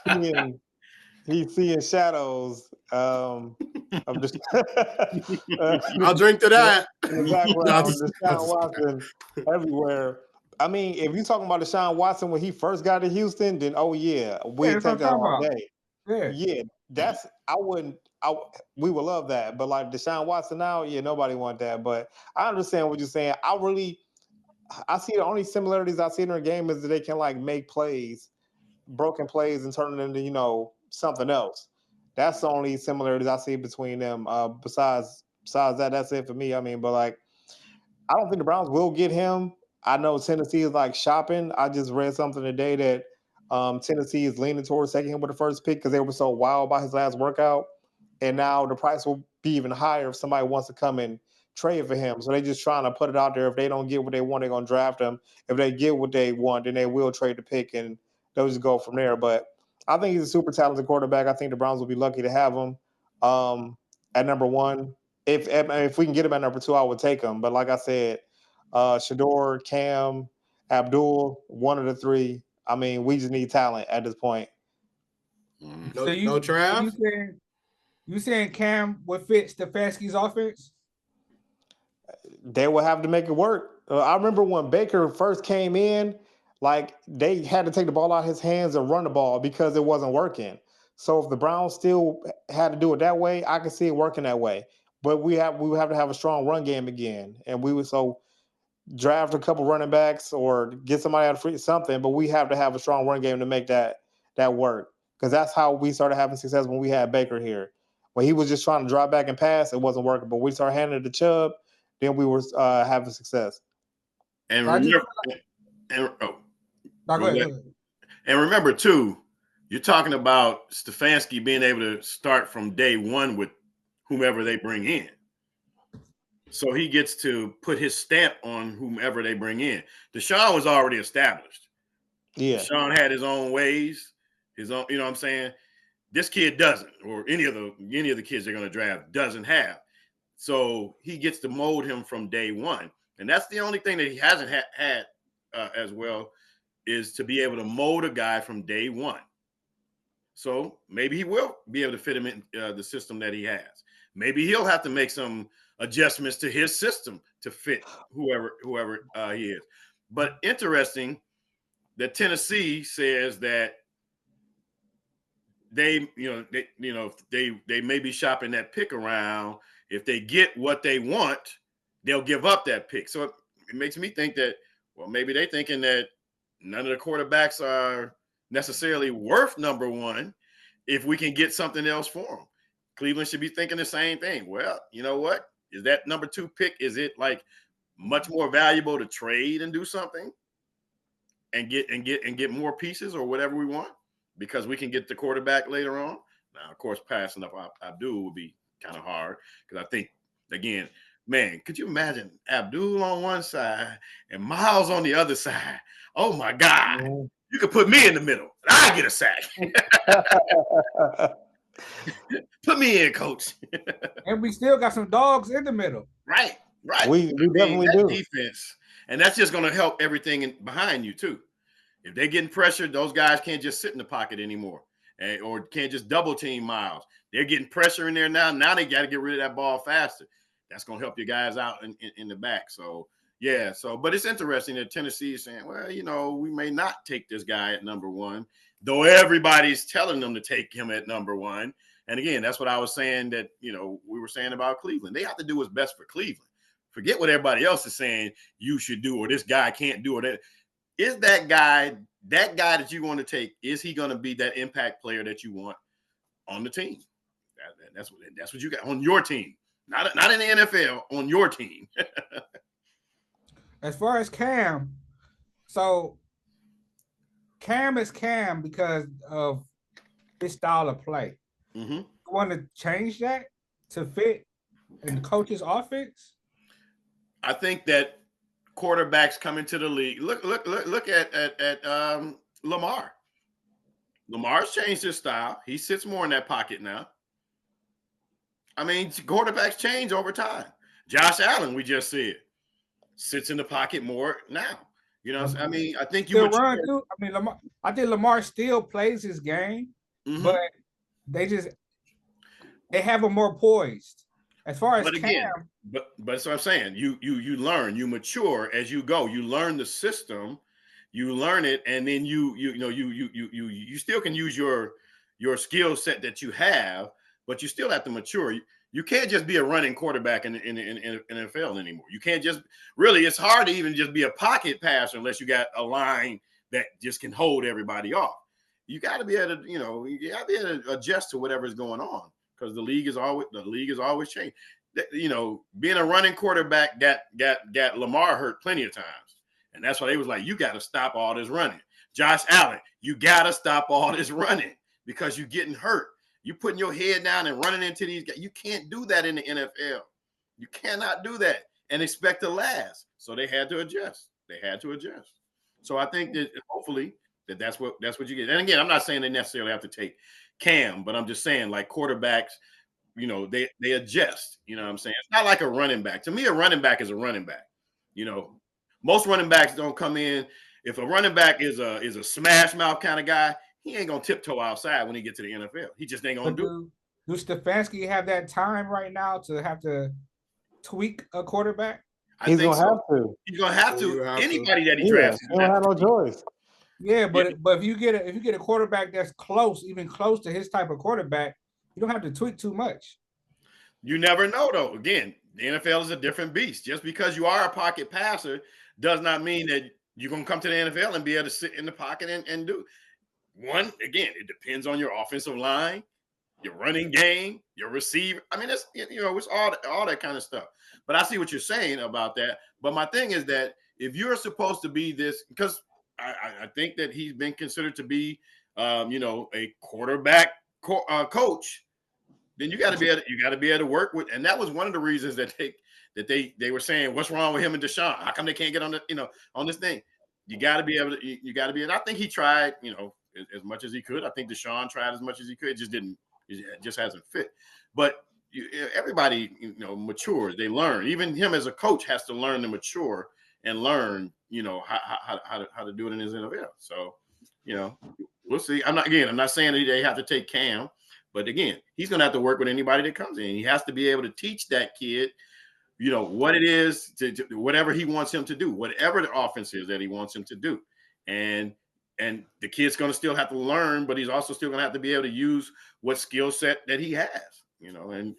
seeing he's seeing shadows of the I'll drink to that. in the background. Deshaun Watson everywhere. I mean, if you're talking about Deshaun Watson when he first got to Houston, then oh yeah, Yeah, we'd that's what I'm take that talking all about. day. Yeah. Yeah, that's we would love that. But like Deshaun Watson now, yeah, nobody want that. But I understand what you're saying. I see the only similarities I see in their game is that they can like make plays, broken plays, and turn it into something else. That's the only similarities I see between them. Besides that, that's it for me. I mean, but like I don't think the Browns will get him. I know Tennessee is like shopping. I just read something today that Tennessee is leaning towards taking him with the first pick because they were so wild about his last workout, and now the price will be even higher if somebody wants to come and trade for him. So they're just trying to put it out there. If they don't get what they want, they're gonna draft him. If they get what they want, then they will trade the pick and they'll just go from there. But I think he's a super talented quarterback. I think the Browns will be lucky to have him at number one. If we can get him at number two, I would take him. But like I said, Shador, Cam, Abdul, one of the three. I mean, we just need talent at this point. No, So no Trav? you saying Cam would fit Stefanski's offense? They will have to make it work. I remember when Baker first came in, like they had to take the ball out of his hands and run the ball because it wasn't working. So if the Browns still had to do it that way, I can see it working that way. But we would have to have a strong run game again, and we would draft a couple running backs or get somebody out of free something. But we have to have a strong run game to make that work because that's how we started having success when we had Baker here. When he was just trying to drop back and pass, it wasn't working. But we started handing it to Chubb, then we were having success. And So remember, go ahead. And remember too, you're talking about Stefanski being able to start from day one with whomever they bring in. So he gets to put his stamp on whomever they bring in. Deshaun was already established. Yeah. Deshaun had his own ways, his own, you know what I'm saying? This kid doesn't, or any of the kids they're going to draft doesn't have. So he gets to mold him from day one. And that's the only thing that he hasn't had as well is to be able to mold a guy from day one. So maybe he will be able to fit him in the system that he has. Maybe he'll have to make some adjustments to his system to fit whoever he is. But interesting that Tennessee says that they may be shopping that pick around. If they get what they want, they'll give up that pick. So it makes me think that, well, maybe they're thinking that none of the quarterbacks are necessarily worth number one if we can get something else for them. Cleveland should be thinking the same thing. Well, you know what? Is that number two pick? Is it like much more valuable to trade and do something and get more pieces or whatever we want because we can get the quarterback later on? Now, of course, passing up Abdul would be kind of hard because I think, again, man, could you imagine Abdul on one side and Miles on the other side? Oh, my God. Mm-hmm. You could put me in the middle. I get a sack. Put me in, coach. And we still got some dogs in the middle. Right. We definitely do. Defense. And that's just going to help everything behind you, too. If they're getting pressured, those guys can't just sit in the pocket anymore or can't just double team Miles. They're getting pressure in there now. Now they got to get rid of that ball faster. That's going to help your guys out in the back. So, yeah. But it's interesting that Tennessee is saying, well, we may not take this guy at number one, though everybody's telling them to take him at number one. And again, that's what I was saying that, we were saying about Cleveland. They have to do what's best for Cleveland. Forget what everybody else is saying you should do or this guy can't do it. Is that guy that you want to take, is he going to be that impact player that you want on the team? That's what you got on your team. Not in the NFL, on your team. As far as Cam, so Cam is Cam because of his style of play. Mm-hmm. You want to change that to fit in the coach's offense? I think that quarterbacks coming to the league. Look at Lamar. Lamar's changed his style. He sits more in that pocket now. I mean, quarterbacks change over time. Josh Allen, we just said, sits in the pocket more now. You know, I mean, I think you Still mature. run too. I mean, I think Lamar still plays his game, but they have him more poised. As far as But again, Cam, but that's what I'm saying. You learn, you mature as you go. You learn the system, you learn it, and then you still can use your skill set that you have, but you still have to mature. You can't just be a running quarterback in NFL anymore. You can't just really. It's hard to even just be a pocket passer unless you got a line that just can hold everybody off. You got to be able to, you got to be able to adjust to whatever's going on because the league is always changing. Being a running quarterback got Lamar hurt plenty of times, and that's why they was like, you got to stop all this running. Josh Allen, you got to stop all this running because you're getting hurt. You putting your head down and running into these guys. You can't do that in the NFL. You cannot do that and expect to last. So they had to adjust. So I think that hopefully that's what you get. And again, I'm not saying they necessarily have to take Cam, but I'm just saying like quarterbacks, they adjust. You know what I'm saying? It's not like a running back. To me, a running back is a running back. Most running backs don't come in. If a running back is a smash mouth kind of guy, he ain't gonna tiptoe outside when he gets to the NFL. He just ain't gonna do it. Do Stefanski have that time right now to have to tweak a quarterback? He's gonna have to. He's gonna have to. Anybody that he drafts, he don't have no choice. Yeah, but if you get a quarterback that's even close to his type of quarterback, you don't have to tweak too much. You never know, though. Again, the NFL is a different beast. Just because you are a pocket passer does not mean that you're gonna come to the NFL and be able to sit in the pocket and do. Again, it depends on your offensive line, your running game, your receiver. I mean, it's all that kind of stuff. But I see what you're saying about that. But my thing is that if you're supposed to be this, because I think that he's been considered to be, a quarterback coach, then you got to be able to work with. And that was one of the reasons that they were saying, what's wrong with him and Deshaun? How come they can't get on on this thing? You got to be able to. You got to be. And I think he tried, as much as he could. I think Deshaun tried as much as he could. It just hasn't fit. But everybody, matures. They learn. Even him as a coach has to learn to mature and learn, how to do it in his NFL. So, we'll see. I'm not saying that they have to take Cam, but again, he's going to have to work with anybody that comes in. He has to be able to teach that kid, what it is to whatever he wants him to do, whatever the offense is that he wants him to do. And the kid's going to still have to learn, but he's also still going to have to be able to use what skill set that he has, and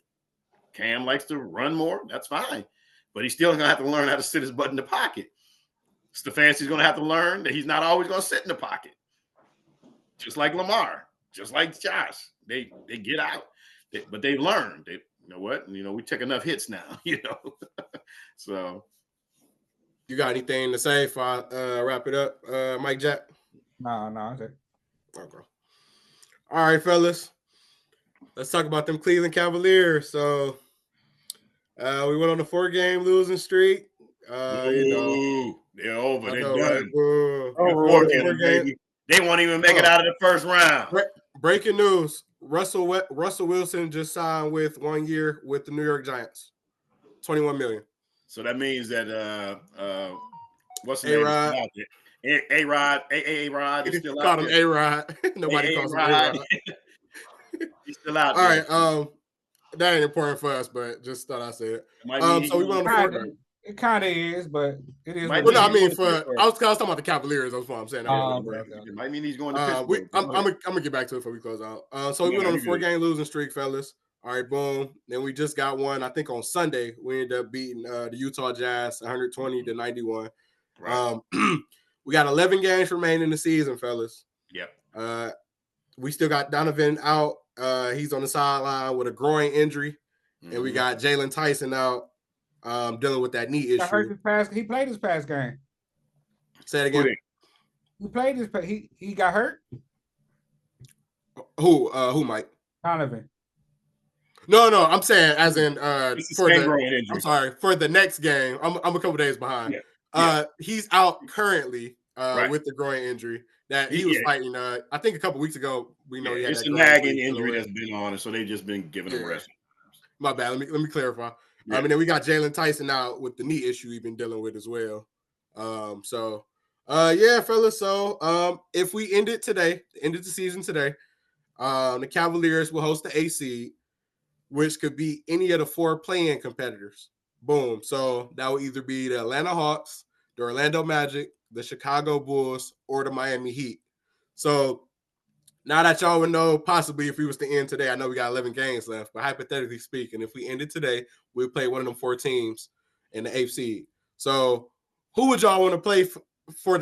Cam likes to run more. That's fine, but he's still going to have to learn how to sit his butt in the pocket. Stefanski's going to have to learn that he's not always going to sit in the pocket. Just like Lamar, just like Josh, they get out, but they've learned. You know what? We took enough hits now, So, you got anything to say if I wrap it up, Mike Jack? No. Okay. All right, fellas. Let's talk about them Cleveland Cavaliers. So we went on a 4-game losing streak. they're over. They're done. Baby. They won't even make it out of the first round. Breaking news: Russell Wilson just signed with 1 year with the New York Giants, $21 million. So that means that what's the A-Rod. name? A-Rod is still out. Called him A-Rod. Nobody calls him A-Rod. He's still out. All right. That ain't important for us, but just thought I'd say it. So we went on the It kind of is, but it is. I was talking about the Cavaliers. That's what I'm saying. It might mean he's going to Pittsburgh. I'm gonna get back to it before we close out. So we went on a 4-game losing streak, fellas. All right, boom. Then we just got one. I think on Sunday we ended up beating the Utah Jazz 120-91. Right. We got 11 games remaining in the season, fellas. Yep. We still got Donovan out. He's on the sideline with a groin injury, and we got Jalen Tyson out, dealing with that knee issue. He played his past game. Say it again. He played his. He got hurt. Who, Mike? Donovan. No, I'm saying as in It's the for same the. growing I'm injury. sorry for the next game. I'm a couple days behind. Yeah. He's out currently Right. with the groin injury that he was Yeah. fighting. I think a couple weeks ago we know he had It's that a groin injury. nagging he's dealing injury with. that's been on, and so they've just been giving him rest. My bad. Let me clarify. Yeah. And then we got Jalen Tyson out with the knee issue he's been dealing with as well. Yeah, fellas. So if we ended the season today, the Cavaliers will host the AC, which could be any of the 4 play-in competitors. Boom. So that will either be the Atlanta Hawks, the Orlando Magic, the Chicago Bulls, or the Miami Heat. So now that y'all would know, possibly if we was to end today, I know we got 11 games left, but hypothetically speaking, if we ended today, we'd play one of them 4 teams in the 8th seed. So who would y'all want to play for in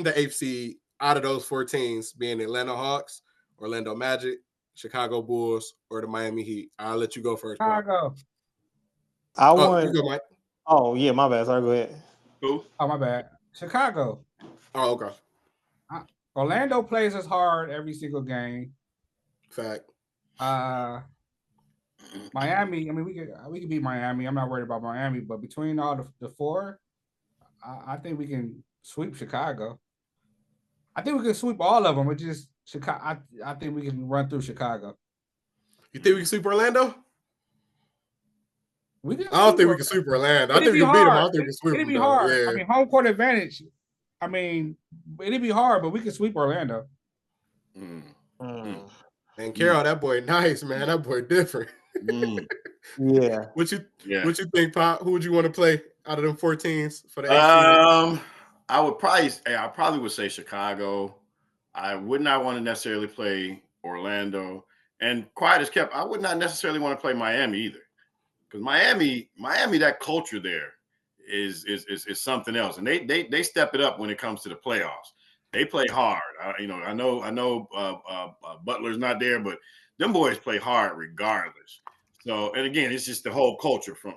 the 8th seed out of those 4 teams, being the Atlanta Hawks, Orlando Magic, Chicago Bulls, or the Miami Heat? I'll let you go first, Pop. Chicago. I You want. go, Mike. Oh yeah, my bad. Sorry, go ahead. Who? Oh, my bad. Chicago. Oh, okay. Orlando plays us hard every single game. Fact. Miami. I mean, we could beat Miami. I'm not worried about Miami, but between all the 4, I think we can sweep Chicago. I think we can sweep all of them. It's just Chicago. I think we can run through Chicago. You think we can sweep Orlando? I don't think we can sweep Orlando. I think we can beat them. I don't think we can sweep them. It'd be though. hard. Yeah. I mean, home court advantage. I mean, it'd be hard, but we can sweep Orlando. And Carol, that boy nice, man. That boy different. Yeah. What you think, Pop? Who would you want to play out of them 4 teams for the AC? I probably would say Chicago. I would not want to necessarily play Orlando. And quiet as kept, I would not necessarily want to play Miami either. Because Miami, that culture there is something else. And they step it up when it comes to the playoffs. They play hard. I know Butler's not there, but them boys play hard regardless. So, and again, it's just the whole culture from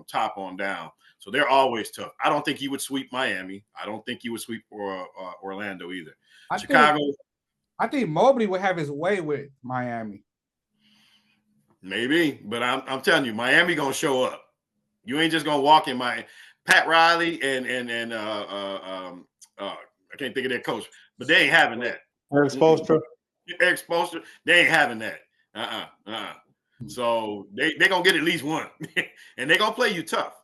top on down. So they're always tough. I don't think he would sweep Miami. I don't think he would sweep Orlando either. Chicago. I think Mobley would have his way with Miami. Maybe, but I'm telling you, Miami gonna show up. You ain't just gonna walk in my Pat Riley and I can't think of their coach, but they ain't having that. Eric Spoelstra, they ain't having that. So they gonna get at least one, and they gonna play you tough.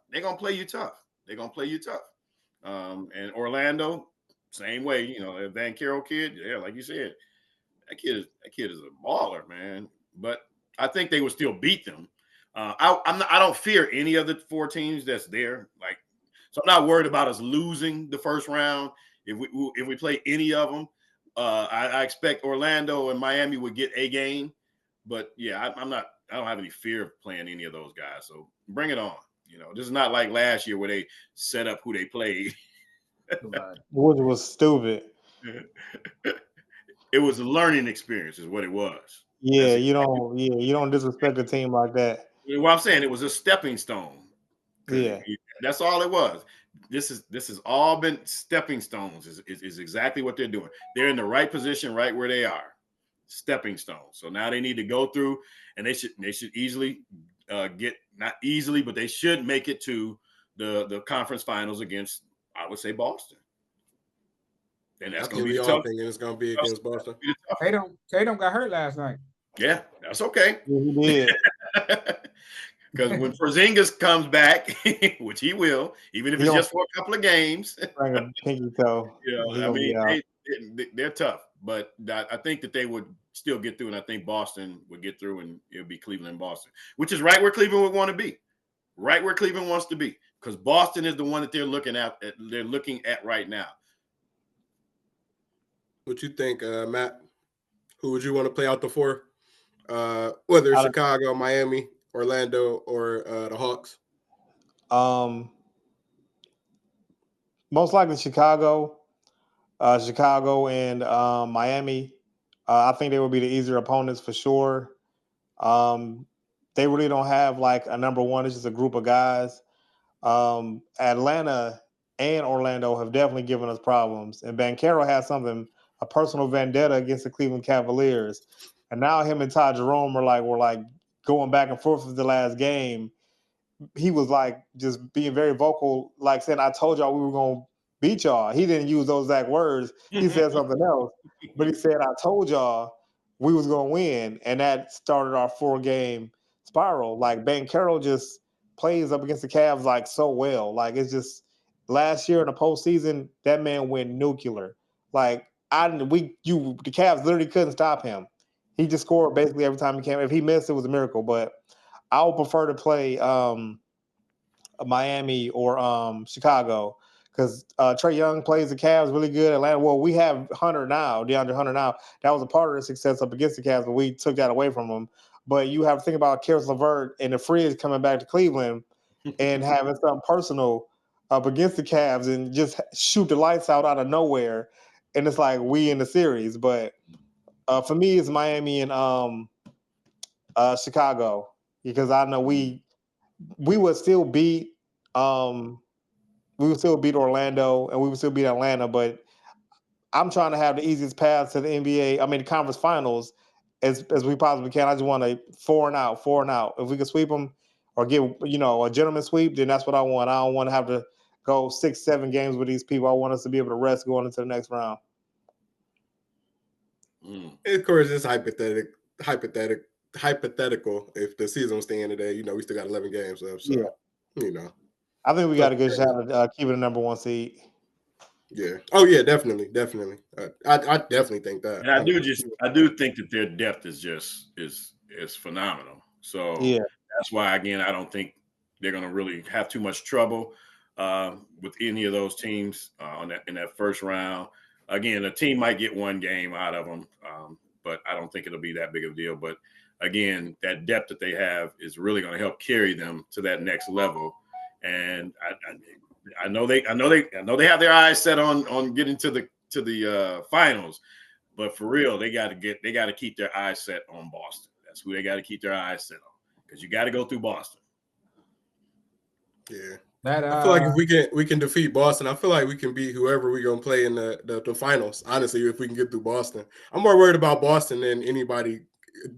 And Orlando, same way. Van Carroll kid, yeah, like you said, that kid is a baller, man. But I think they would still beat them. I don't fear any of the 4 teams that's there. So I'm not worried about us losing the first round if we play any of them. I expect Orlando and Miami would get a game, but yeah, I don't have any fear of playing any of those guys. So bring it on. This is not like last year where they set up who they played. Which was stupid. It was a learning experience, is what it was. Yeah, you don't disrespect a team like that. Well, I'm saying it was a stepping stone. Yeah, that's all it was. This has all been stepping stones. Is exactly what they're doing. They're in the right position, right where they are. Stepping stones. So now they need to go through, and they should easily not easily, but they should make it to the conference finals against, I would say, Boston. And that's going to be tough. Thinking it's going to be against Boston. Tatum got hurt last night. Yeah, that's okay. he did. Because when Porzingis comes back, which he will, even if it's just for a couple of games, bring a pinky toe. They're tough. But I think that they would still get through, and I think Boston would get through, and it would be Cleveland and Boston, which is right where Cleveland would want to be. Right where Cleveland wants to be, because Boston is the one that they're looking at. They're looking at right now. What you think, Matt? Who would you want to play out the 4? Whether it's Chicago, Miami, Orlando, or the Hawks? Most likely Chicago. Chicago and Miami. I think they would be the easier opponents for sure. They really don't have like a number one. It's just a group of guys. Atlanta and Orlando have definitely given us problems. And Banchero has a personal vendetta against the Cleveland Cavaliers. And now him and Ty Jerome were like going back and forth with the last game. He was like just being very vocal, like saying, "I told y'all we were gonna beat y'all." He didn't use those exact words. He said something else, but he said, "I told y'all we was gonna win," and that started our 4-game spiral. Like Ben Carroll just plays up against the Cavs like so well. Like it's just last year in the postseason, that man went nuclear. Like the Cavs literally couldn't stop him. He just scored basically every time he came. If he missed, it was a miracle. But I would prefer to play Miami or Chicago because Trey Young plays the Cavs really good. Atlanta, well, we have DeAndre Hunter now. That was a part of the success up against the Cavs, but we took that away from him. But you have to think about Karis LeVert and the Frizz coming back to Cleveland and having something personal up against the Cavs and just shoot the lights out of nowhere. And it's like we in the series. But for me, it's Miami and Chicago because I know we would still beat Orlando and we would still beat Atlanta, but I'm trying to have the easiest path to the NBA, the conference finals as we possibly can. I just want a 4 and out. If we can sweep them or get, a gentleman sweep, then that's what I want. I don't want to have to go 6-7 games with these people. I want us to be able to rest going into the next round. Of course, it's hypothetical. If the season was staying today, we still got 11 games left. So, I think we got a good shot at keeping the number 1 seed. Yeah. Oh yeah, definitely. I definitely think that. And I do think that their depth is phenomenal. So that's why, again, I don't think they're going to really have too much trouble with any of those teams in that first round. Again, a team might get 1 game out of them, but I don't think it'll be that big of a deal. But again, that depth that they have is really going to help carry them to that next level. And I know they have their eyes set on getting to the finals, but for real, they got to keep their eyes set on Boston. That's who they got to keep their eyes set on because you got to go through Boston. Yeah. I feel like if we can defeat Boston, I feel like we can beat whoever we're gonna play in the finals. Honestly, if we can get through Boston, I'm more worried about Boston than anybody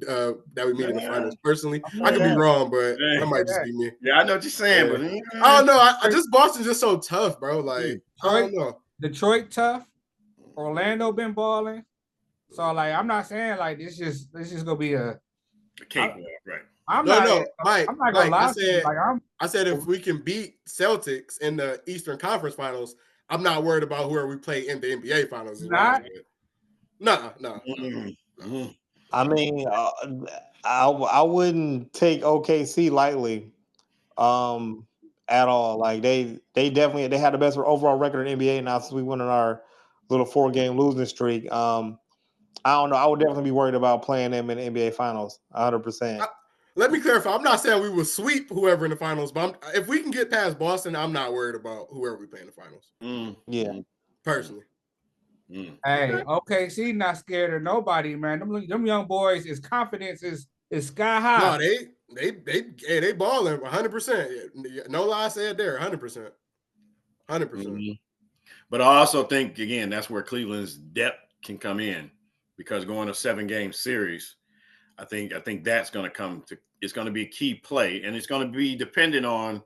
that we meet in the finals. Personally, I could be wrong, but that might just be me. Yeah, I know what you're saying, but I don't know. I just Boston's just so tough, bro. Like I don't know. Detroit tough. Orlando been balling. So like I'm not saying like this just gonna be a cakewalk, right? Mike, I'm not gonna lie. I said if we can beat Celtics in the Eastern Conference Finals, I'm not worried about whoever we play in the NBA Finals. No. I mean, I wouldn't take OKC lightly, at all. Like they definitely had the best overall record in NBA now since we went on our little 4-game losing streak. I don't know. I would definitely be worried about playing them in the NBA Finals, 100%. Let me clarify. I'm not saying we will sweep whoever in the finals, but if we can get past Boston, I'm not worried about whoever we play in the finals. Yeah, personally. Hey, OKC not scared of nobody, man. Them young boys, his confidence is sky high. No, they balling 100%. No lie said there, 100%. 100%. But I also think, again, that's where Cleveland's depth can come in because going a 7-game series, I think that's going to it's going to be a key play, and it's going to be dependent on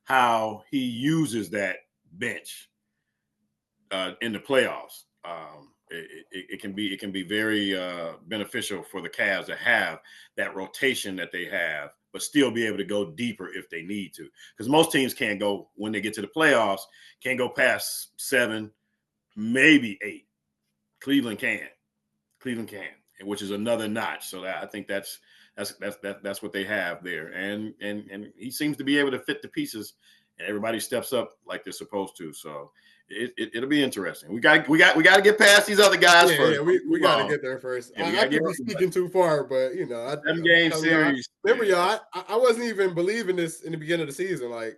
how he uses that bench in the playoffs. It can be very beneficial for the Cavs to have that rotation that they have, but still be able to go deeper if they need to. Because most teams can't go when they get to the playoffs, can't go past 7, maybe 8. Cleveland can, which is another notch. So I think that's what they have there, and he seems to be able to fit the pieces, and everybody steps up like they're supposed to. So it'll be interesting. We got to get past these other guys first. Yeah, we got to get there first. Yeah, I could be speaking too far, but 7-game series. Remember, y'all, I wasn't even believing this in the beginning of the season. Like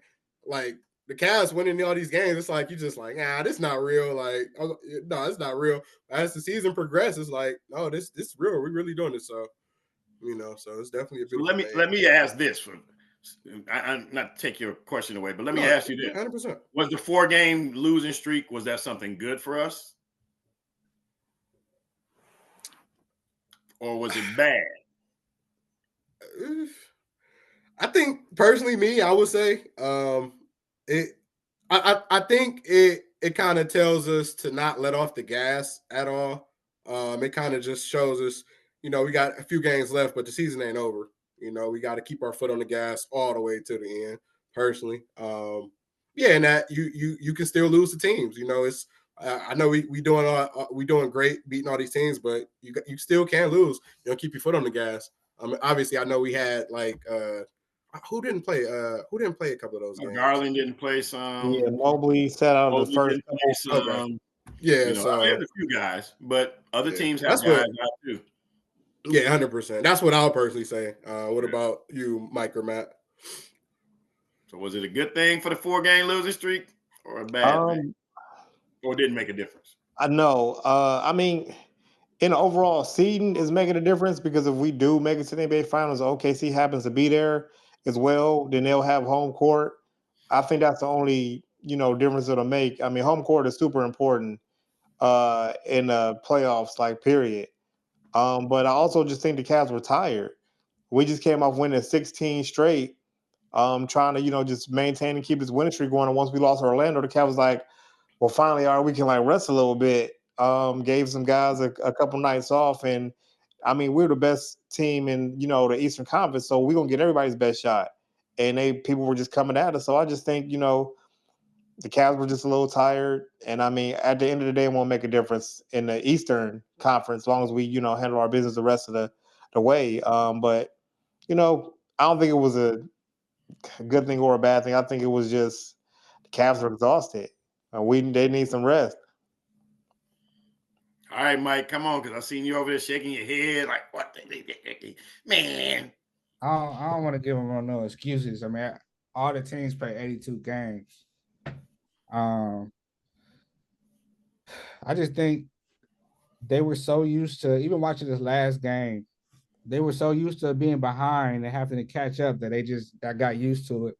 the Cavs winning all these games, it's like you just like, this not real. Like, no, it's not real. As the season progresses, like, no, this is real. We're really doing this. So, so it's definitely a bit. Let me ask this. I'm not to take your question away, but let me ask you this: 100%. Was the 4-game losing streak, was that something good for us, or was it bad? I think personally, I would say it. I think it kind of tells us to not let off the gas at all. It kind of just shows us, we got a few games left, but the season ain't over. We got to keep our foot on the gas all the way to the end. Personally, yeah, and that you can still lose the teams. It's I know we doing great beating all these teams, but you still can lose. Keep your foot on the gas. Obviously, I know we had like who didn't play? Who didn't play a couple of those games? Garland didn't play some. Yeah, Mobley sat out the Mobley first didn't play couple. some. Okay. Yeah, I so had a few guys, but other yeah, teams have that's guys what. out too. Yeah, 100%. That's what I'll personally say. What about you, Mike or Matt? So was it a good thing for the 4-game losing streak, or a bad thing, or didn't make a difference? I know. I mean, in the overall seeding is making a difference because if we do make it to the NBA Finals, OKC happens to be there as well, then they'll have home court. I think that's the only difference it'll make. I mean, home court is super important in the playoffs, like period. But I also just think the Cavs were tired. We just came off winning 16 straight, trying to just maintain and keep this winning streak going. And once we lost Orlando, the Cavs was like, well, finally, all right, we can like rest a little bit. Gave some guys a couple nights off, and I mean, we're the best team in the Eastern Conference, so we're gonna get everybody's best shot. And people were just coming at us, so I just think the Cavs were just a little tired, and I mean, at the end of the day, it won't make a difference in the Eastern Conference as long as we handle our business the rest of the way. But I don't think it was a good thing or a bad thing. I think it was just the Cavs were exhausted. They need some rest. All right, Mike, come on, because I seen you over there shaking your head like, what? Man. I don't want to give them no excuses. I mean, all the teams play 82 games. I just think they were so used to, even watching this last game, they were so used to being behind and having to catch up that that got used to it.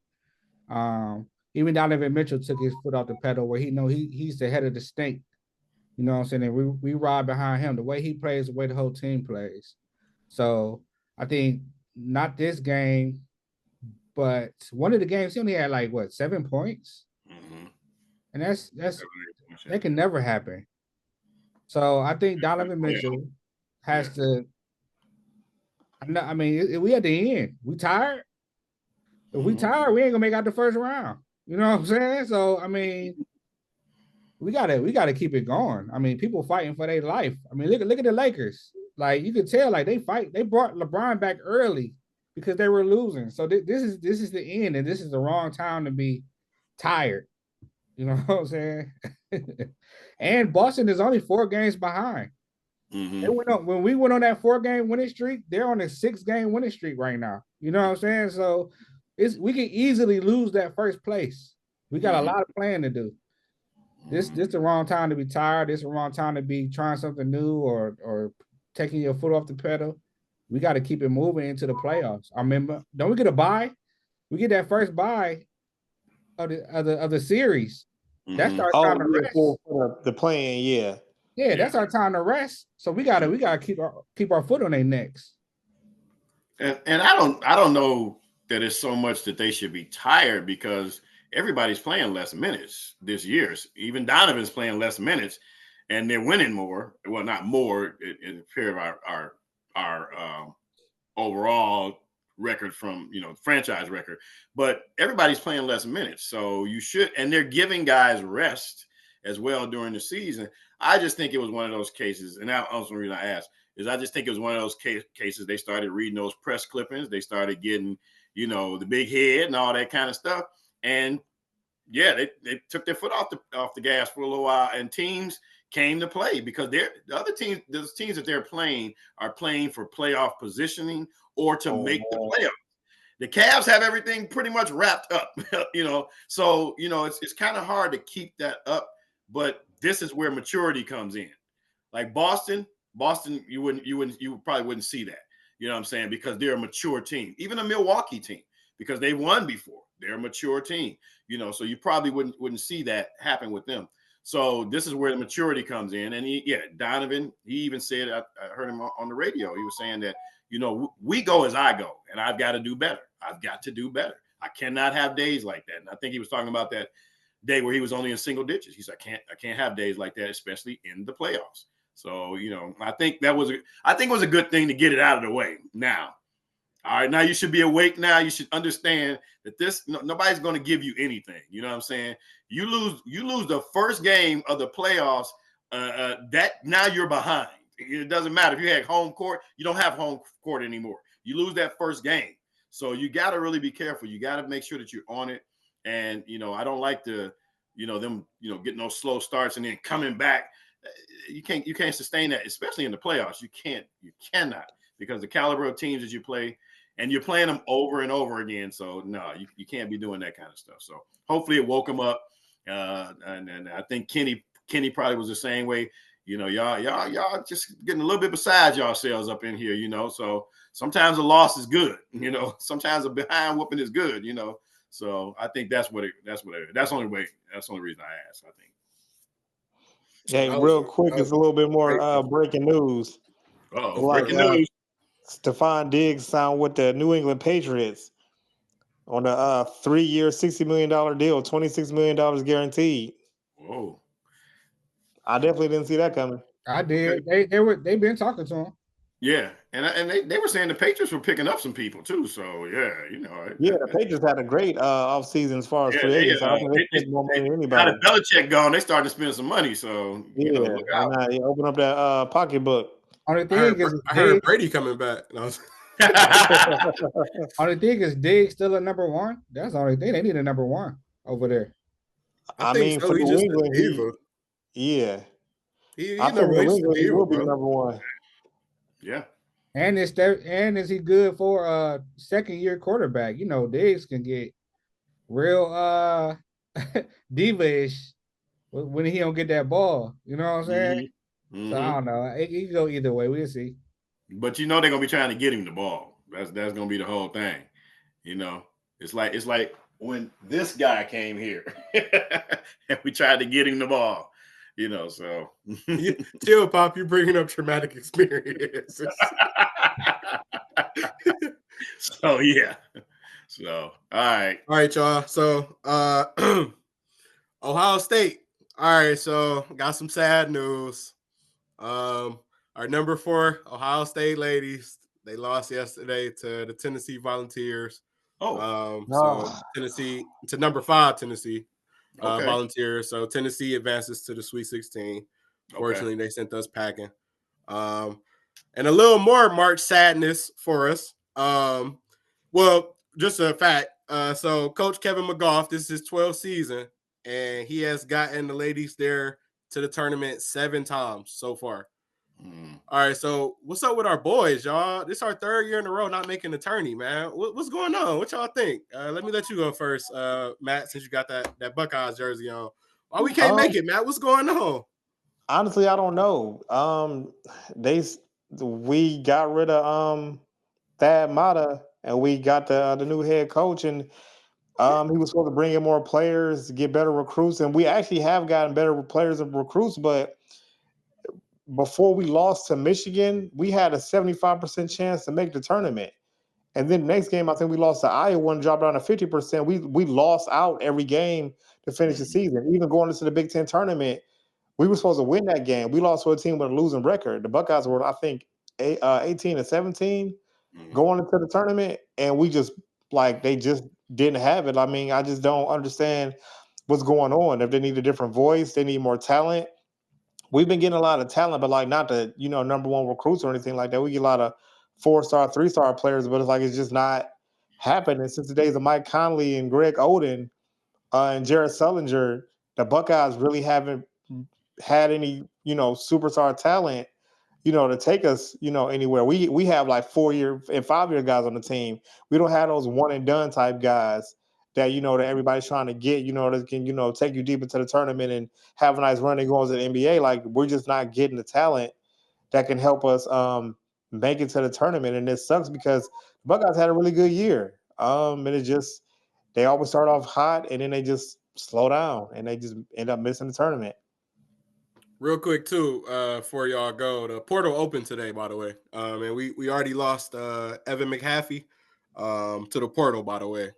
Even Donovan Mitchell took his foot off the pedal where he's the head of the snake. You know what I'm saying? And we ride behind him. The way he plays, the way the whole team plays. So I think not this game, but one of the games he only had like 7 points, and that's that can never happen. So I think Donovan Mitchell has to. I mean, we at the end. We tired. If we tired, we ain't gonna make out the first round. You know what I'm saying? So I mean, we gotta keep it going. I mean, people fighting for their life. I mean, look at the Lakers. Like you could tell, like they fight. They brought LeBron back early because they were losing. So this is the end, and this is the wrong time to be tired. You know what I'm saying? And Boston is only 4 games behind. They went on, when we went on that 4-game winning streak, they're on a 6-game winning streak right now. You know what I'm saying? So we can easily lose that first place. We got a lot of playing to do. This the wrong time to be tired. This the wrong time to be trying something new or taking your foot off the pedal. We got to keep it moving into the playoffs. I remember, don't we get a bye? We get that first bye of the series. That's our time to rest. For the playing, yeah. Yeah, that's our time to rest. So we gotta keep our foot on their necks. And I don't know that it's so much that they should be tired because everybody's playing less minutes this year. Even Donovan's playing less minutes, and they're winning more. Well, not more in period of our overall record from franchise record, but everybody's playing less minutes. So you should, and they're giving guys rest as well during the season. I just think it was one of those cases, and that was the reason I asked. I just think it was one of those cases. They started reading those press clippings. They started getting, the big head and all that kind of stuff. And yeah, they took their foot off the gas for a little while, and teams came to play because the other teams, those teams that they're playing are playing for playoff positioning or to make the playoffs. The Cavs have everything pretty much wrapped up, So it's kind of hard to keep that up, but this is where maturity comes in. Like Boston, you probably wouldn't see that. You know what I'm saying? Because they're a mature team. Even a Milwaukee team, because they won before. They're a mature team. So you probably wouldn't see that happen with them. So this is where the maturity comes in. And Donovan, he even said, I heard him on the radio. He was saying that, we go as I go, and I've got to do better. I've got to do better. I cannot have days like that. And I think he was talking about that day where he was only in single digits. He said, I can't have days like that, especially in the playoffs. So, I think it was a good thing to get it out of the way now. All right, now you should be awake now. You should understand that nobody's going to give you anything. You know what I'm saying? You lose the first game of the playoffs. That now you're behind. It doesn't matter if you had home court. You don't have home court anymore. You lose that first game, so you got to really be careful. You got to make sure that you're on it. And I don't like them getting those slow starts and then coming back. You can't sustain that, especially in the playoffs. You cannot, because the caliber of teams that you play. And you're playing them over and over again. So, no, you can't be doing that kind of stuff. So, hopefully it woke him up. And I think Kenny probably was the same way. Y'all just getting a little bit beside yourselves up in here, So, sometimes a loss is good, Sometimes a behind whooping is good, So, I think that's the only reason I asked, I think. Hey, real quick, it's a little bit more breaking news. Breaking news. Stephon Diggs signed with the New England Patriots on a 3-year, $60 million deal, $26 million guaranteed. Whoa. I definitely didn't see that coming. I did. They've been talking to him. Yeah, and they were saying the Patriots were picking up some people too. So yeah, the Patriots had a great offseason as far as free agents. I think they spent more money than anybody. Now that Belichick gone, they started to spend some money. So look out. And open up that pocketbook. Only thing I heard Brady coming back. Only thing is Diggs still a number one. That's the only thing. They need a number one over there. I mean, so. For New England, he will be number one. Yeah. And is he good for a second-year quarterback? Diggs can get real diva-ish when he don't get that ball. You know what I'm saying? Mm-hmm. So I don't know. It can go either way. We'll see. But they're gonna be trying to get him the ball. That's gonna be the whole thing. It's like when this guy came here and we tried to get him the ball. So chill, Pop. You're bringing up traumatic experiences. So yeah. So all right, y'all. So Ohio State. All right, so got some sad news. Our number 4 Ohio State ladies, they lost yesterday to the Tennessee Volunteers. So Tennessee to number 5 Tennessee Volunteers. So Tennessee advances to the Sweet 16. Fortunately, they sent us packing. And a little more March sadness for us. Well, just a fact. So Coach Kevin McGough, this is his 12th season, and he has gotten the ladies there to the tournament 7 times so far. All right, so what's up with our boys, y'all? This is our 3rd year in a row not making the tourney, man. What's going on? What y'all think? Let me let you go first, Matt, since you got that Buckeyes jersey on. Why we can't make it, Matt? What's going on? Honestly, I don't know. We got rid of Thad Matta, and we got the new head coach, and he was supposed to bring in more players, get better recruits, and we actually have gotten better players and recruits, but before we lost to Michigan, we had a 75% chance to make the tournament. And then the next game, I think we lost to Iowa and dropped down to 50%. We lost out every game to finish the season. Even going into the Big Ten tournament, we were supposed to win that game. We lost to a team with a losing record. The Buckeyes were, I think, 18-17 going into the tournament, and we just they just didn't have it. I mean, I just don't understand what's going on. If they need a different voice, they need more talent. We've been getting a lot of talent, but not the number 1 recruits or anything like that. We get a lot of 4-star, 3-star players, but it's just not happening. Since the days of Mike Conley and Greg Oden and Jared Sullinger, the Buckeyes really haven't had any superstar talent to take us anywhere. We have 4-year and 5-year guys on the team. We don't have those one and done type guys that that everybody's trying to get, that can take you deep into the tournament and have a nice run and go into the NBA. We're just not getting the talent that can help us make it to the tournament, and it sucks because the Buckeyes had a really good year. And it just they always start off hot and then they just slow down and they just end up missing the tournament. Real quick too, before y'all go, the portal opened today, by the way. And we already lost Evan McHaffey to the portal, by the way.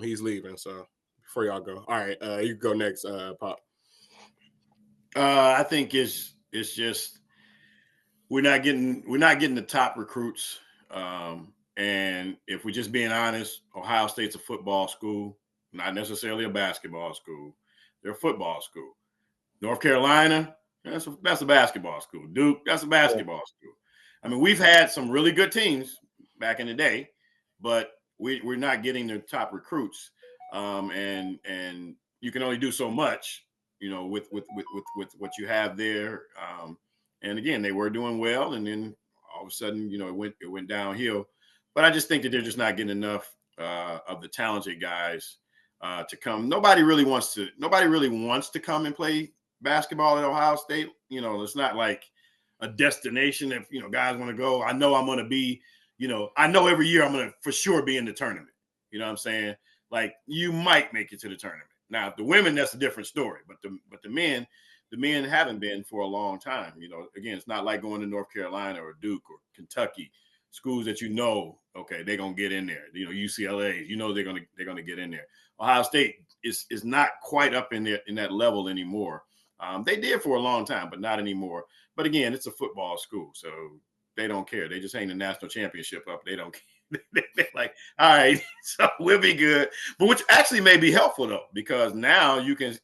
He's leaving, so before y'all go. All right, you can go next, Pop. I think it's just we're not getting the top recruits. And if we're just being honest, Ohio State's a football school, not necessarily a basketball school. They're a football school. North Carolina, that's a basketball school. Duke, that's a basketball school. I mean, we've had some really good teams back in the day, but we're not getting the top recruits. And you can only do so much, with what you have there. And again, they were doing well, and then all of a sudden, it went downhill. But I just think that they're just not getting enough of the talented guys to come. Nobody really wants to come and play basketball at Ohio State. It's not like a destination if guys want to go. I know I'm going to be, I know every year I'm going to for sure be in the tournament. You know what I'm saying? Like, you might make it to the tournament. Now, the women, that's a different story. But the men haven't been for a long time. Again, it's not like going to North Carolina or Duke or Kentucky, schools that okay, they're gonna get in there. UCLA, they're gonna get in there. Ohio State is not quite up in that level anymore. They did for a long time, but not anymore. But again, it's a football school, so they don't care. They just hang the national championship up. They don't care. They're like, all right, so we'll be good. But which actually may be helpful though, because now you can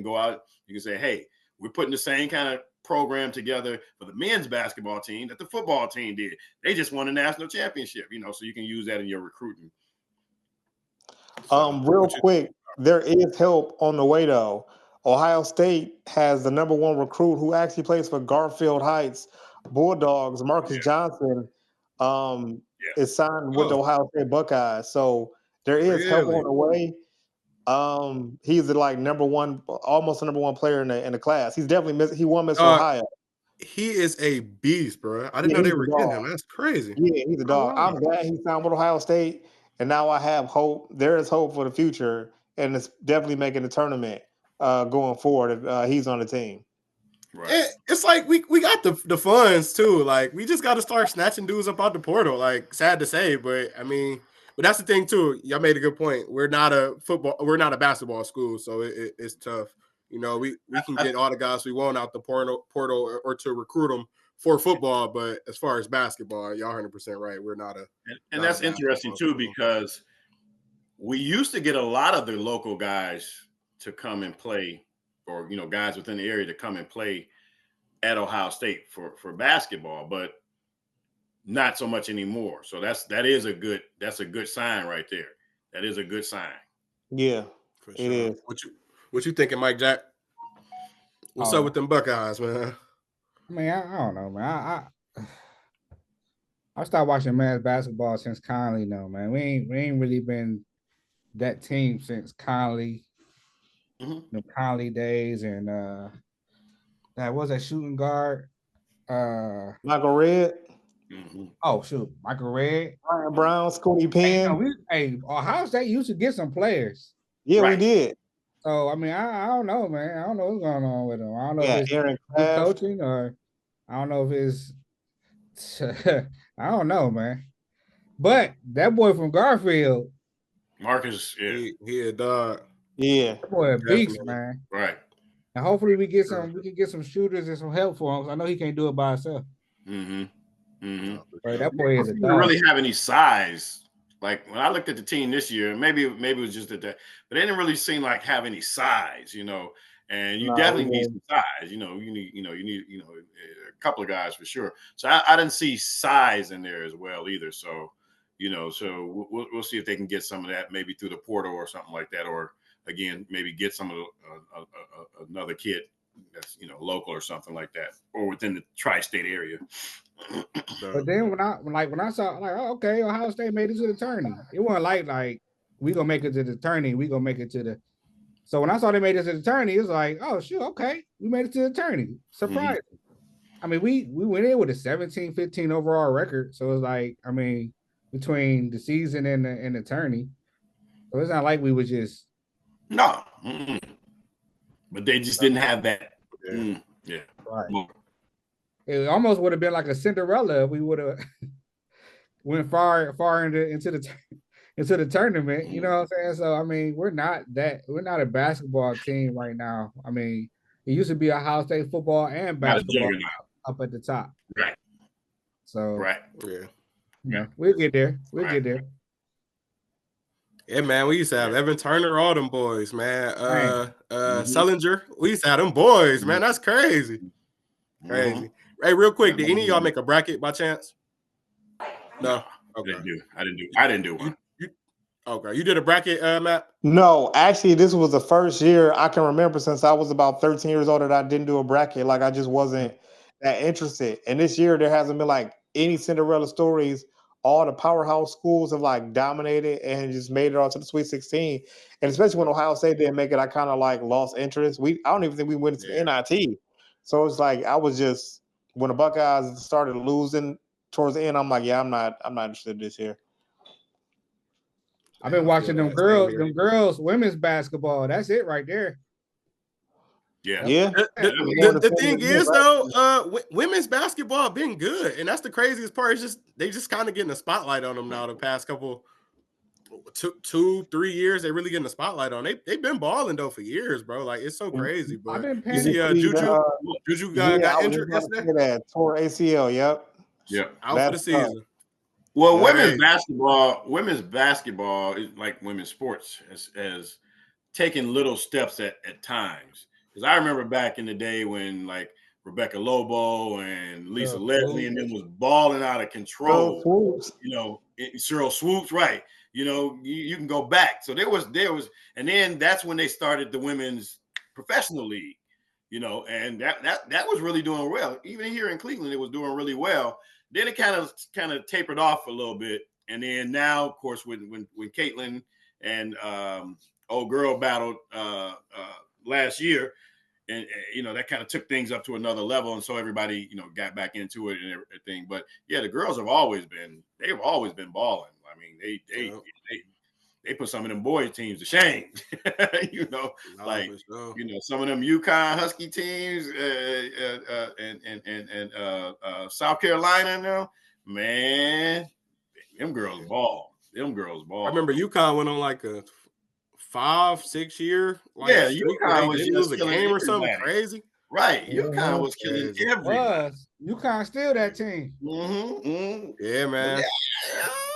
go out. You can say, hey, we're putting the same kind of program together for the men's basketball team that the football team did. They just won a national championship, so you can use that in your recruiting. Real quick, there is help on the way though. Ohio State has the #1 recruit who actually plays for Garfield Heights Bulldogs. Marcus Johnson is signed with the Ohio State Buckeyes, so there is help on the way. He's the almost the #1 player in the class. He's definitely he won Miss Ohio. He is a beast, bro. I didn't know they were getting him. That's crazy. Yeah, he's a dog. I'm glad he signed with Ohio State, and now I have hope. There is hope for the future, and it's definitely making the tournament going forward if he's on the team. Right. It's like we got the funds too. Like, we just got to start snatching dudes up out the portal. Like, sad to say, but I mean, but that's the thing too. Y'all made a good point. We're not a basketball school, so it's tough. We can get all the guys we want out the portal or to recruit them for football, but as far as basketball, y'all 100% right. We're not a. And that's interesting too, because we used to get a lot of the local guys to come and play, or guys within the area to come and play at Ohio State for basketball, but not so much anymore. So that is a good sign right there. That is a good sign. Yeah, for sure. It is. What you thinking, Mike Jack? What's up with them Buckeyes, man? I mean, I don't know, man. I started watching men's basketball since Conley, man. We ain't really been that team since Conley, the Conley days, and that was a shooting guard. Michael Redd. Oh shoot, Michael Redd, Brian Brown, Scooty Penn. Ohio State used to get some players. Yeah, we did. So I mean, I don't know, man. I don't know what's going on with them. I don't know if it's Aaron good coaching, or I don't know if it's I don't know, man. But that boy from Garfield, Marcus, he a dog. Yeah, that boy a beast, man. Right. And hopefully we can get some shooters and some help for him. I know he can't do it by himself. But that boy is a dog. Really have any size. Like, when I looked at the team this year, maybe it was just that, but they didn't really seem like have any size, And you definitely need some size. You need a couple of guys for sure. So I didn't see size in there as well either. So so we'll see if they can get some of that maybe through the portal or something like that, or again maybe get some of another kid that's local or something like that, or within the tri-state area. But then when I saw, oh, okay, Ohio State made it to the tourney. It wasn't like we gonna make it to the tourney. We gonna make it to the. So when I saw they made it to the tourney, it's like, oh shoot, okay, we made it to the tourney. Surprise! I mean, we went in with a 17-15 overall record. So it's like, I mean, between the season and the tourney, so it's not like we was just no. But they just didn't have that. Yeah. Right. more. It almost would have been like a Cinderella if we would have went far into the tournament. You know what I'm saying? So I mean, we're not a basketball team right now. I mean, it used to be Ohio State football and Not a basketball juggernaut. up at the top. Right. So Right. Yeah. we'll get there. Yeah, man. We used to have Evan Turner, all them boys, man. Mhm. Sullinger. We used to have them boys, man. That's crazy. Crazy. Hey, real quick, did any of y'all make a bracket by chance? No. Okay. I didn't do one. Okay. You did a bracket, Matt? No, actually, this was the first year I can remember since I was about 13 years old that I didn't do a bracket. Like I just wasn't that interested. And this year there hasn't been like any Cinderella stories. All the powerhouse schools have like dominated and just made it all to the Sweet 16. And especially when Ohio State didn't make it, I kind of like lost interest. I don't even think we went into the NIT. So it's like I was just when the Buckeyes started losing towards the end, I'm like, yeah, I'm not interested this year. I've been watching them girls women's basketball. That's it right there. Yeah. The thing is, though, women's basketball been good, and that's the craziest part. Is just they just kind of getting the spotlight on them now. The past couple, 2-3 years, they really getting the spotlight on. They've been balling though for years, bro. Like it's so crazy. But you see, Juju got injured yesterday. That tore ACL. Yep. Out for the season. Well, women's basketball is like women's sports has taken little steps at times. Because I remember back in the day when like Rebecca Lobo and Lisa Leslie and them was balling out of control. Cheryl Swoops, right? You can go back. So there was, and then that's when they started the women's professional league. And that was really doing well. Even here in Cleveland, it was doing really well. Then it kind of tapered off a little bit, and then now, of course, when Caitlin and old girl battled last year, and that kind of took things up to another level, and so everybody got back into it and everything. But yeah, the girls have always been balling. I mean, they put some of them boys teams to shame. Some of them UConn Husky teams and South Carolina now, man, them girls ball. I remember UConn went on like a 5-6 year UConn was just lose a game or something crazy. Right, UConn was killing everybody. UConn still that team. Yeah, man.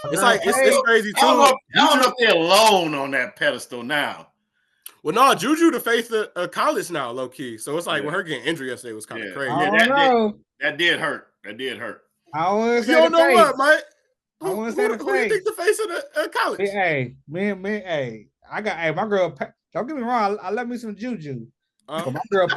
It's crazy too. I don't know if they're alone on that pedestal now. Well, no, Juju the face of college now, low key. So it's like when her getting injured yesterday was kind of crazy. That did hurt. I don't want to say you don't know what, Mike? Who do you think the face of the college? Hey, man, I got my girl. Don't get me wrong. I love me some Juju. But my girl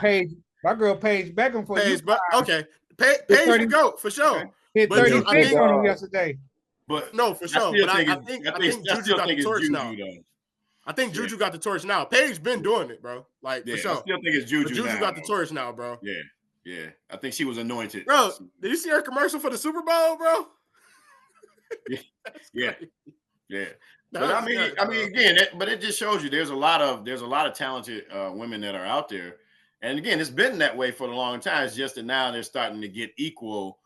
Paige Beckham for Paige, okay. Paige can go for sure. Hit 36 on him yesterday. But no, for sure. But I think Juju got the torch now. I think Juju got the torch now. Paige been doing it, bro. Like for sure. I still think it's Juju. But Juju got the torch now, bro. Yeah. I think she was anointed. Bro, did you see her commercial for the Super Bowl, bro? Yeah. But I mean, again, but it just shows you there's a lot of talented women that are out there, and again, it's been that way for a long time. It's just that now they're starting to get equal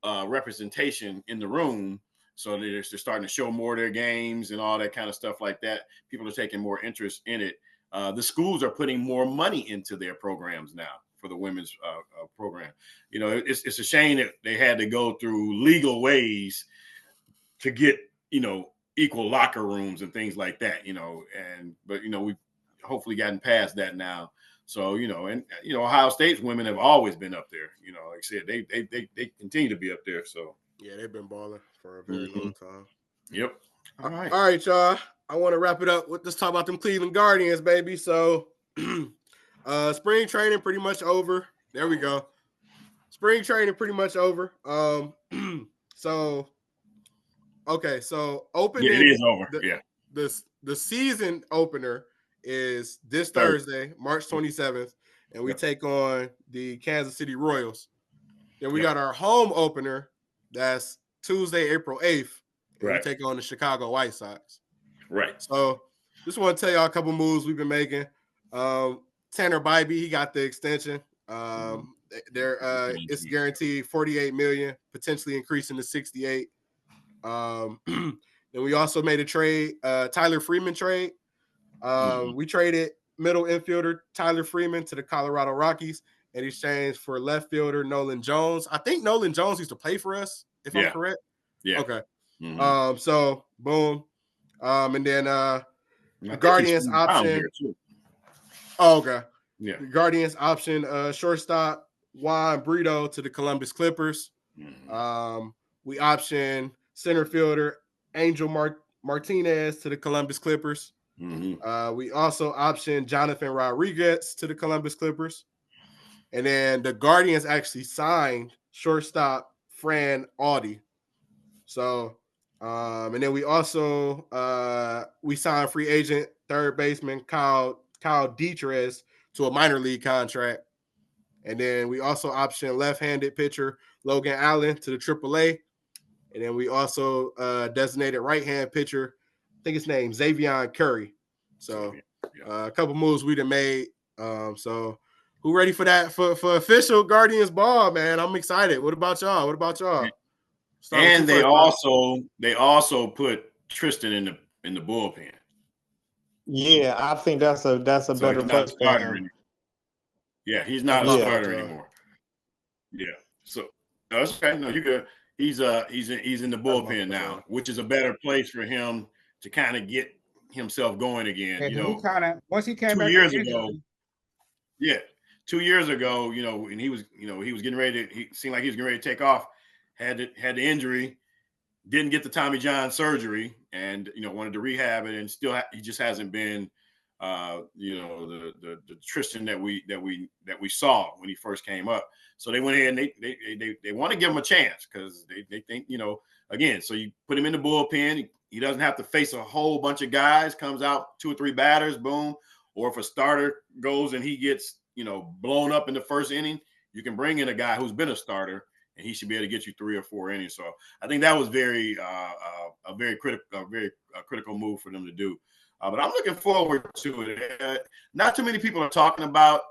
representation in the room, so they're starting to show more of their games and all that kind of stuff like that. People are taking more interest in it. The schools are putting more money into their programs now for the women's program. It's a shame that they had to go through legal ways to get equal locker rooms and things like that, but we've hopefully gotten past that now. So, Ohio State's women have always been up there, like I said, they continue to be up there. So yeah, they've been balling for a very long time. Yep. All right, y'all. I want to wrap it up with let's talk about them Cleveland Guardians, baby. So spring training pretty much over. There we go. Spring training pretty much over. So opening. Yeah, it is over. The season opener is this Thursday, March 27th, and we take on the Kansas City Royals. Then we got our home opener. That's Tuesday, April 8th. And we take on the Chicago White Sox. Right. So just want to tell y'all a couple moves we've been making. Tanner Bybee, he got the extension. It's guaranteed 48 million, potentially increasing to 68. Then we also made a trade, Tyler Freeman trade. We traded middle infielder Tyler Freeman to the Colorado Rockies in exchange for left fielder Nolan Jones. I think Nolan Jones used to play for us, if I'm correct. Yeah. Okay. So boom. And then the Guardians option. Oh, okay. Yeah. The Guardians option shortstop Juan Brito to the Columbus Clippers. We option center fielder Angel Martinez to the Columbus Clippers. We also optioned Jonathan Rodriguez to the Columbus Clippers. And then the Guardians actually signed shortstop Fran Audi. So, and then we also we signed free agent third baseman Kyle Dietrich to a minor league contract. And then we also optioned left-handed pitcher Logan Allen to the AAA. And then we also designated right-hand pitcher, I think his name Xavier Curry. So a couple moves we done made. So who ready for that for official Guardians ball, man? I'm excited. What about y'all? And they also put Tristan in the bullpen. Yeah, I think that's a better place for him. Yeah, he's not a starter anymore. Yeah, so that's okay. No, you could. He's in the bullpen now, which is a better place for him to kind of get himself going again. And he kind of once he came 2 back years ago. Yeah, 2 years ago, and he was getting ready to. He seemed like he was getting ready to take off. Had the injury, didn't get the Tommy John surgery, and wanted to rehab it, and still he just hasn't been. The Tristan that we saw when he first came up. So they went ahead and they want to give him a chance because they think, again, so you put him in the bullpen. He doesn't have to face a whole bunch of guys, comes out 2 or 3 batters, boom. Or if a starter goes and he gets, blown up in the first inning, you can bring in a guy who's been a starter and he should be able to get you 3 or 4 innings. So I think that was a very critical move for them to do. But I'm looking forward to it. Not too many people are talking about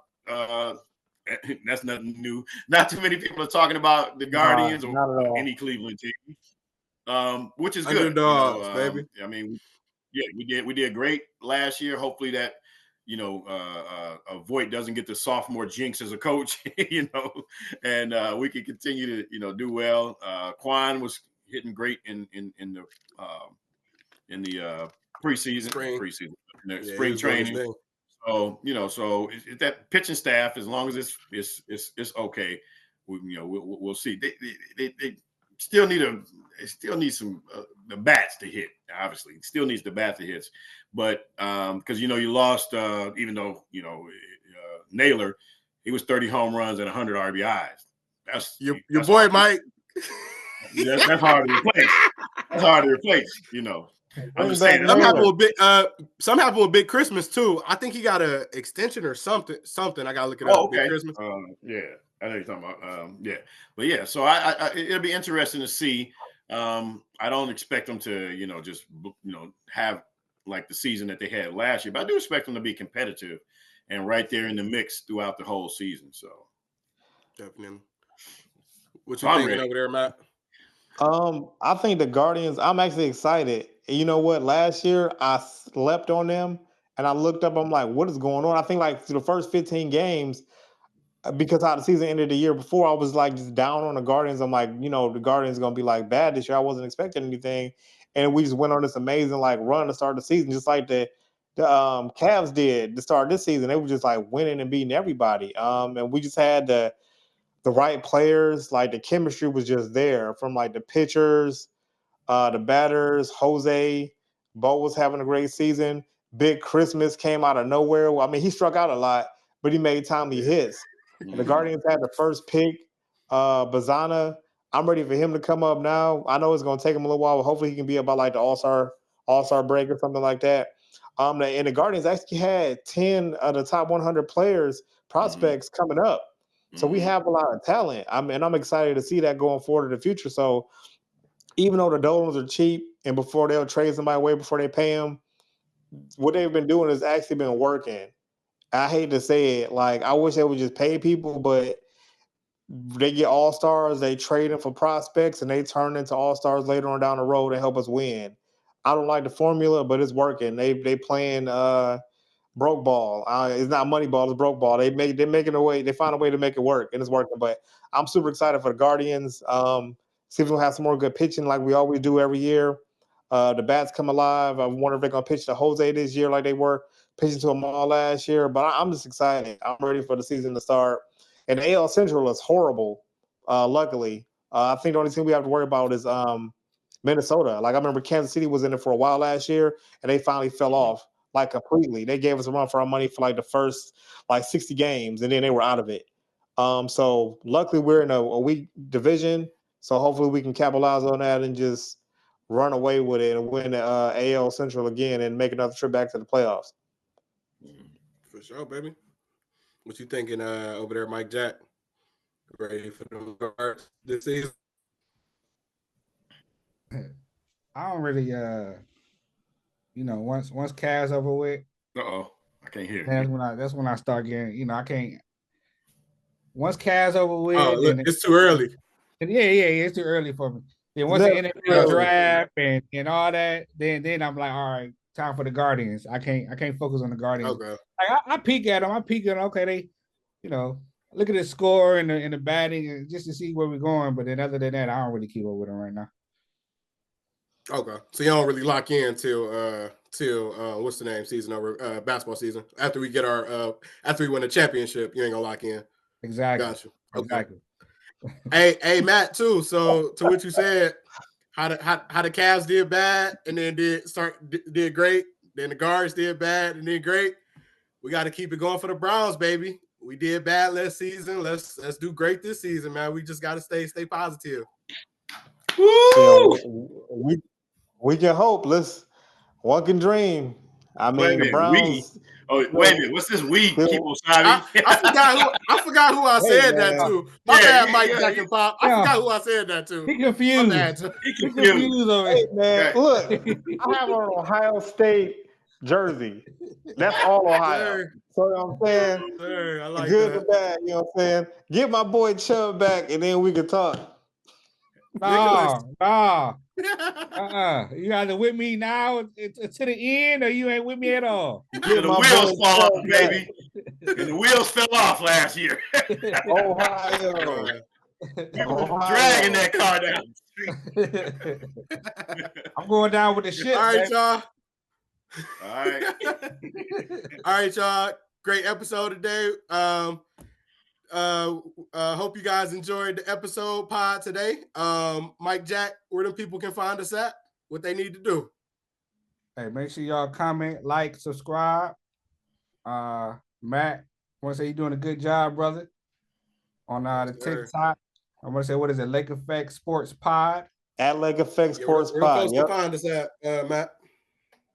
that's nothing new. Not too many people are talking about the Guardians or any Cleveland team, which is good. Underdogs, baby. I mean, we did great last year. Hopefully that Voigt doesn't get the sophomore jinx as a coach, and we can continue to do well. Quan was hitting great in the spring training. So that pitching staff, as long as it's okay, we'll see. They still need some the bats to hit. Obviously, still needs the bats to hit, but because you lost, even though Naylor, he was 30 home runs and 100 RBIs. That's your boy Mike. That's hard to replace. That's hard to replace. I'm just saying. Some happened with Big Christmas too. I think he got an extension or something. I gotta look it up. Okay. Big Christmas. Yeah, I know you're talking about. Yeah, but yeah. So it'll be interesting to see. I don't expect them to just have like the season that they had last year, but I do expect them to be competitive and right there in the mix throughout the whole season. So definitely. What you thinking over there, Matt? I think the Guardians, I'm actually excited. You know what? Last year I slept on them and I looked up, I'm like, what is going on? I think like through the first 15 games, because how the season ended the year before, I was like just down on the Guardians. I'm like, the Guardians are gonna be like bad this year. I wasn't expecting anything. And we just went on this amazing like run to start the season, just like the Cavs did to start this season. They were just like winning and beating everybody. And we just had the right players, like the chemistry was just there from like the pitchers, the batters. Jose Bo was having a great season. Big Christmas came out of nowhere. I mean, he struck out a lot, but he made timely hits. And the Guardians had the first pick, Bazana. I'm ready for him to come up now. I know it's going to take him a little while, but hopefully he can be about like the All-Star break or something like that. And the Guardians actually had 10 of the top 100 players, prospects coming up. So we have a lot of talent. I'm excited to see that going forward in the future. So even though the Dolans are cheap and before they'll trade somebody away before they pay them, what they've been doing has actually been working. I hate to say it. Like, I wish they would just pay people, but they get all-stars, they trade them for prospects, and they turn into all-stars later on down the road and help us win. I don't like the formula, but it's working. They playing broke ball. It's not money ball, it's broke ball. They're making a way, they find a way to make it work, and it's working. But I'm super excited for the Guardians. See if we'll have some more good pitching like we always do every year. The bats come alive. I wonder if they're gonna pitch to Jose this year like they were pitching to him all last year. But I'm just excited. I'm ready for the season to start. And the AL Central is horrible. Luckily, I think the only thing we have to worry about is Minnesota. Like I remember Kansas City was in it for a while last year, and they finally fell off like completely. They gave us a run for our money for like the first like 60 games, and then they were out of it. So luckily we're in a weak division. So hopefully we can capitalize on that and just run away with it and win the AL Central again and make another trip back to the playoffs. For sure, baby. What you thinking over there, Mike Jack? Ready for the Guards this season? I don't really once Cavs over with. I can't hear. That's when I start getting, I can't. Once Cavs over with, look, it's too early. Yeah, it's too early for me. Then once the NFL draft and all that, then I'm like, all right, time for the Guardians. I can't focus on the Guardians. Okay. Like I peek at them. Okay, they, look at the score and the batting and just to see where we're going. But then other than that, I don't really keep up with them right now. Okay, so you don't really lock in till what's the name season over basketball season after we get our after we win the championship. You ain't gonna lock in. Exactly. Gotcha. Okay. Exactly. Hey, Matt too. So to what you said, how the Cavs did bad and then did great. Then the Guards did bad and did great. We got to keep it going for the Browns, baby. We did bad last season. Let's do great this season, man. We just got to stay positive. Woo! We can hope. One can dream. I mean, the Browns. Wait a minute. What's this we? I forgot who I said that to. My bad, Mike Jack and Pop. I forgot who I said that to. He confused. He confused over it. Hey, man, look. I have an Ohio State jersey. That's all Ohio. Sir. So you know what I'm saying? Sir, I like good that. to bad, you know what I'm saying? Get my boy Chubb back, and then we can talk. Nah. You either with me now to the end, or you ain't with me at all. The wheels fall off, baby. And the wheels fell off last year. Ohio. Dragging that car down the street. I'm going down with the shit. All right, y'all. All right, y'all. Great episode today. Hope you guys enjoyed the episode pod today. Mike Jack, where the people can find us at, what they need to do. Hey, make sure y'all comment, like, subscribe. Matt, I want to say you're doing a good job, brother. On the TikTok, I want to say, what is it? Lake Effect Sports Pod. At Lake Effect Sports Pod. Pod. Yep. Find us at Matt.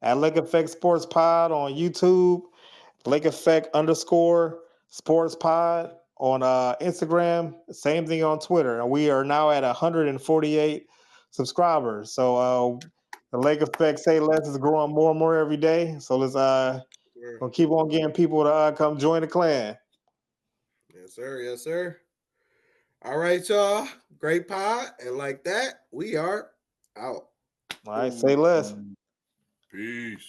At Lake Effect Sports Pod on YouTube. Lake Effect _ Sports Pod on Instagram, same thing on Twitter. And we are now at 148 subscribers. So the Lake Effect Say Less is growing more and more every day. So let's we'll keep on getting people to come join the clan. Yes, sir. Yes, sir. All right, y'all. Great pod. And like that, we are out. All right, say less. Peace.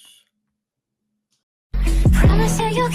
Promise you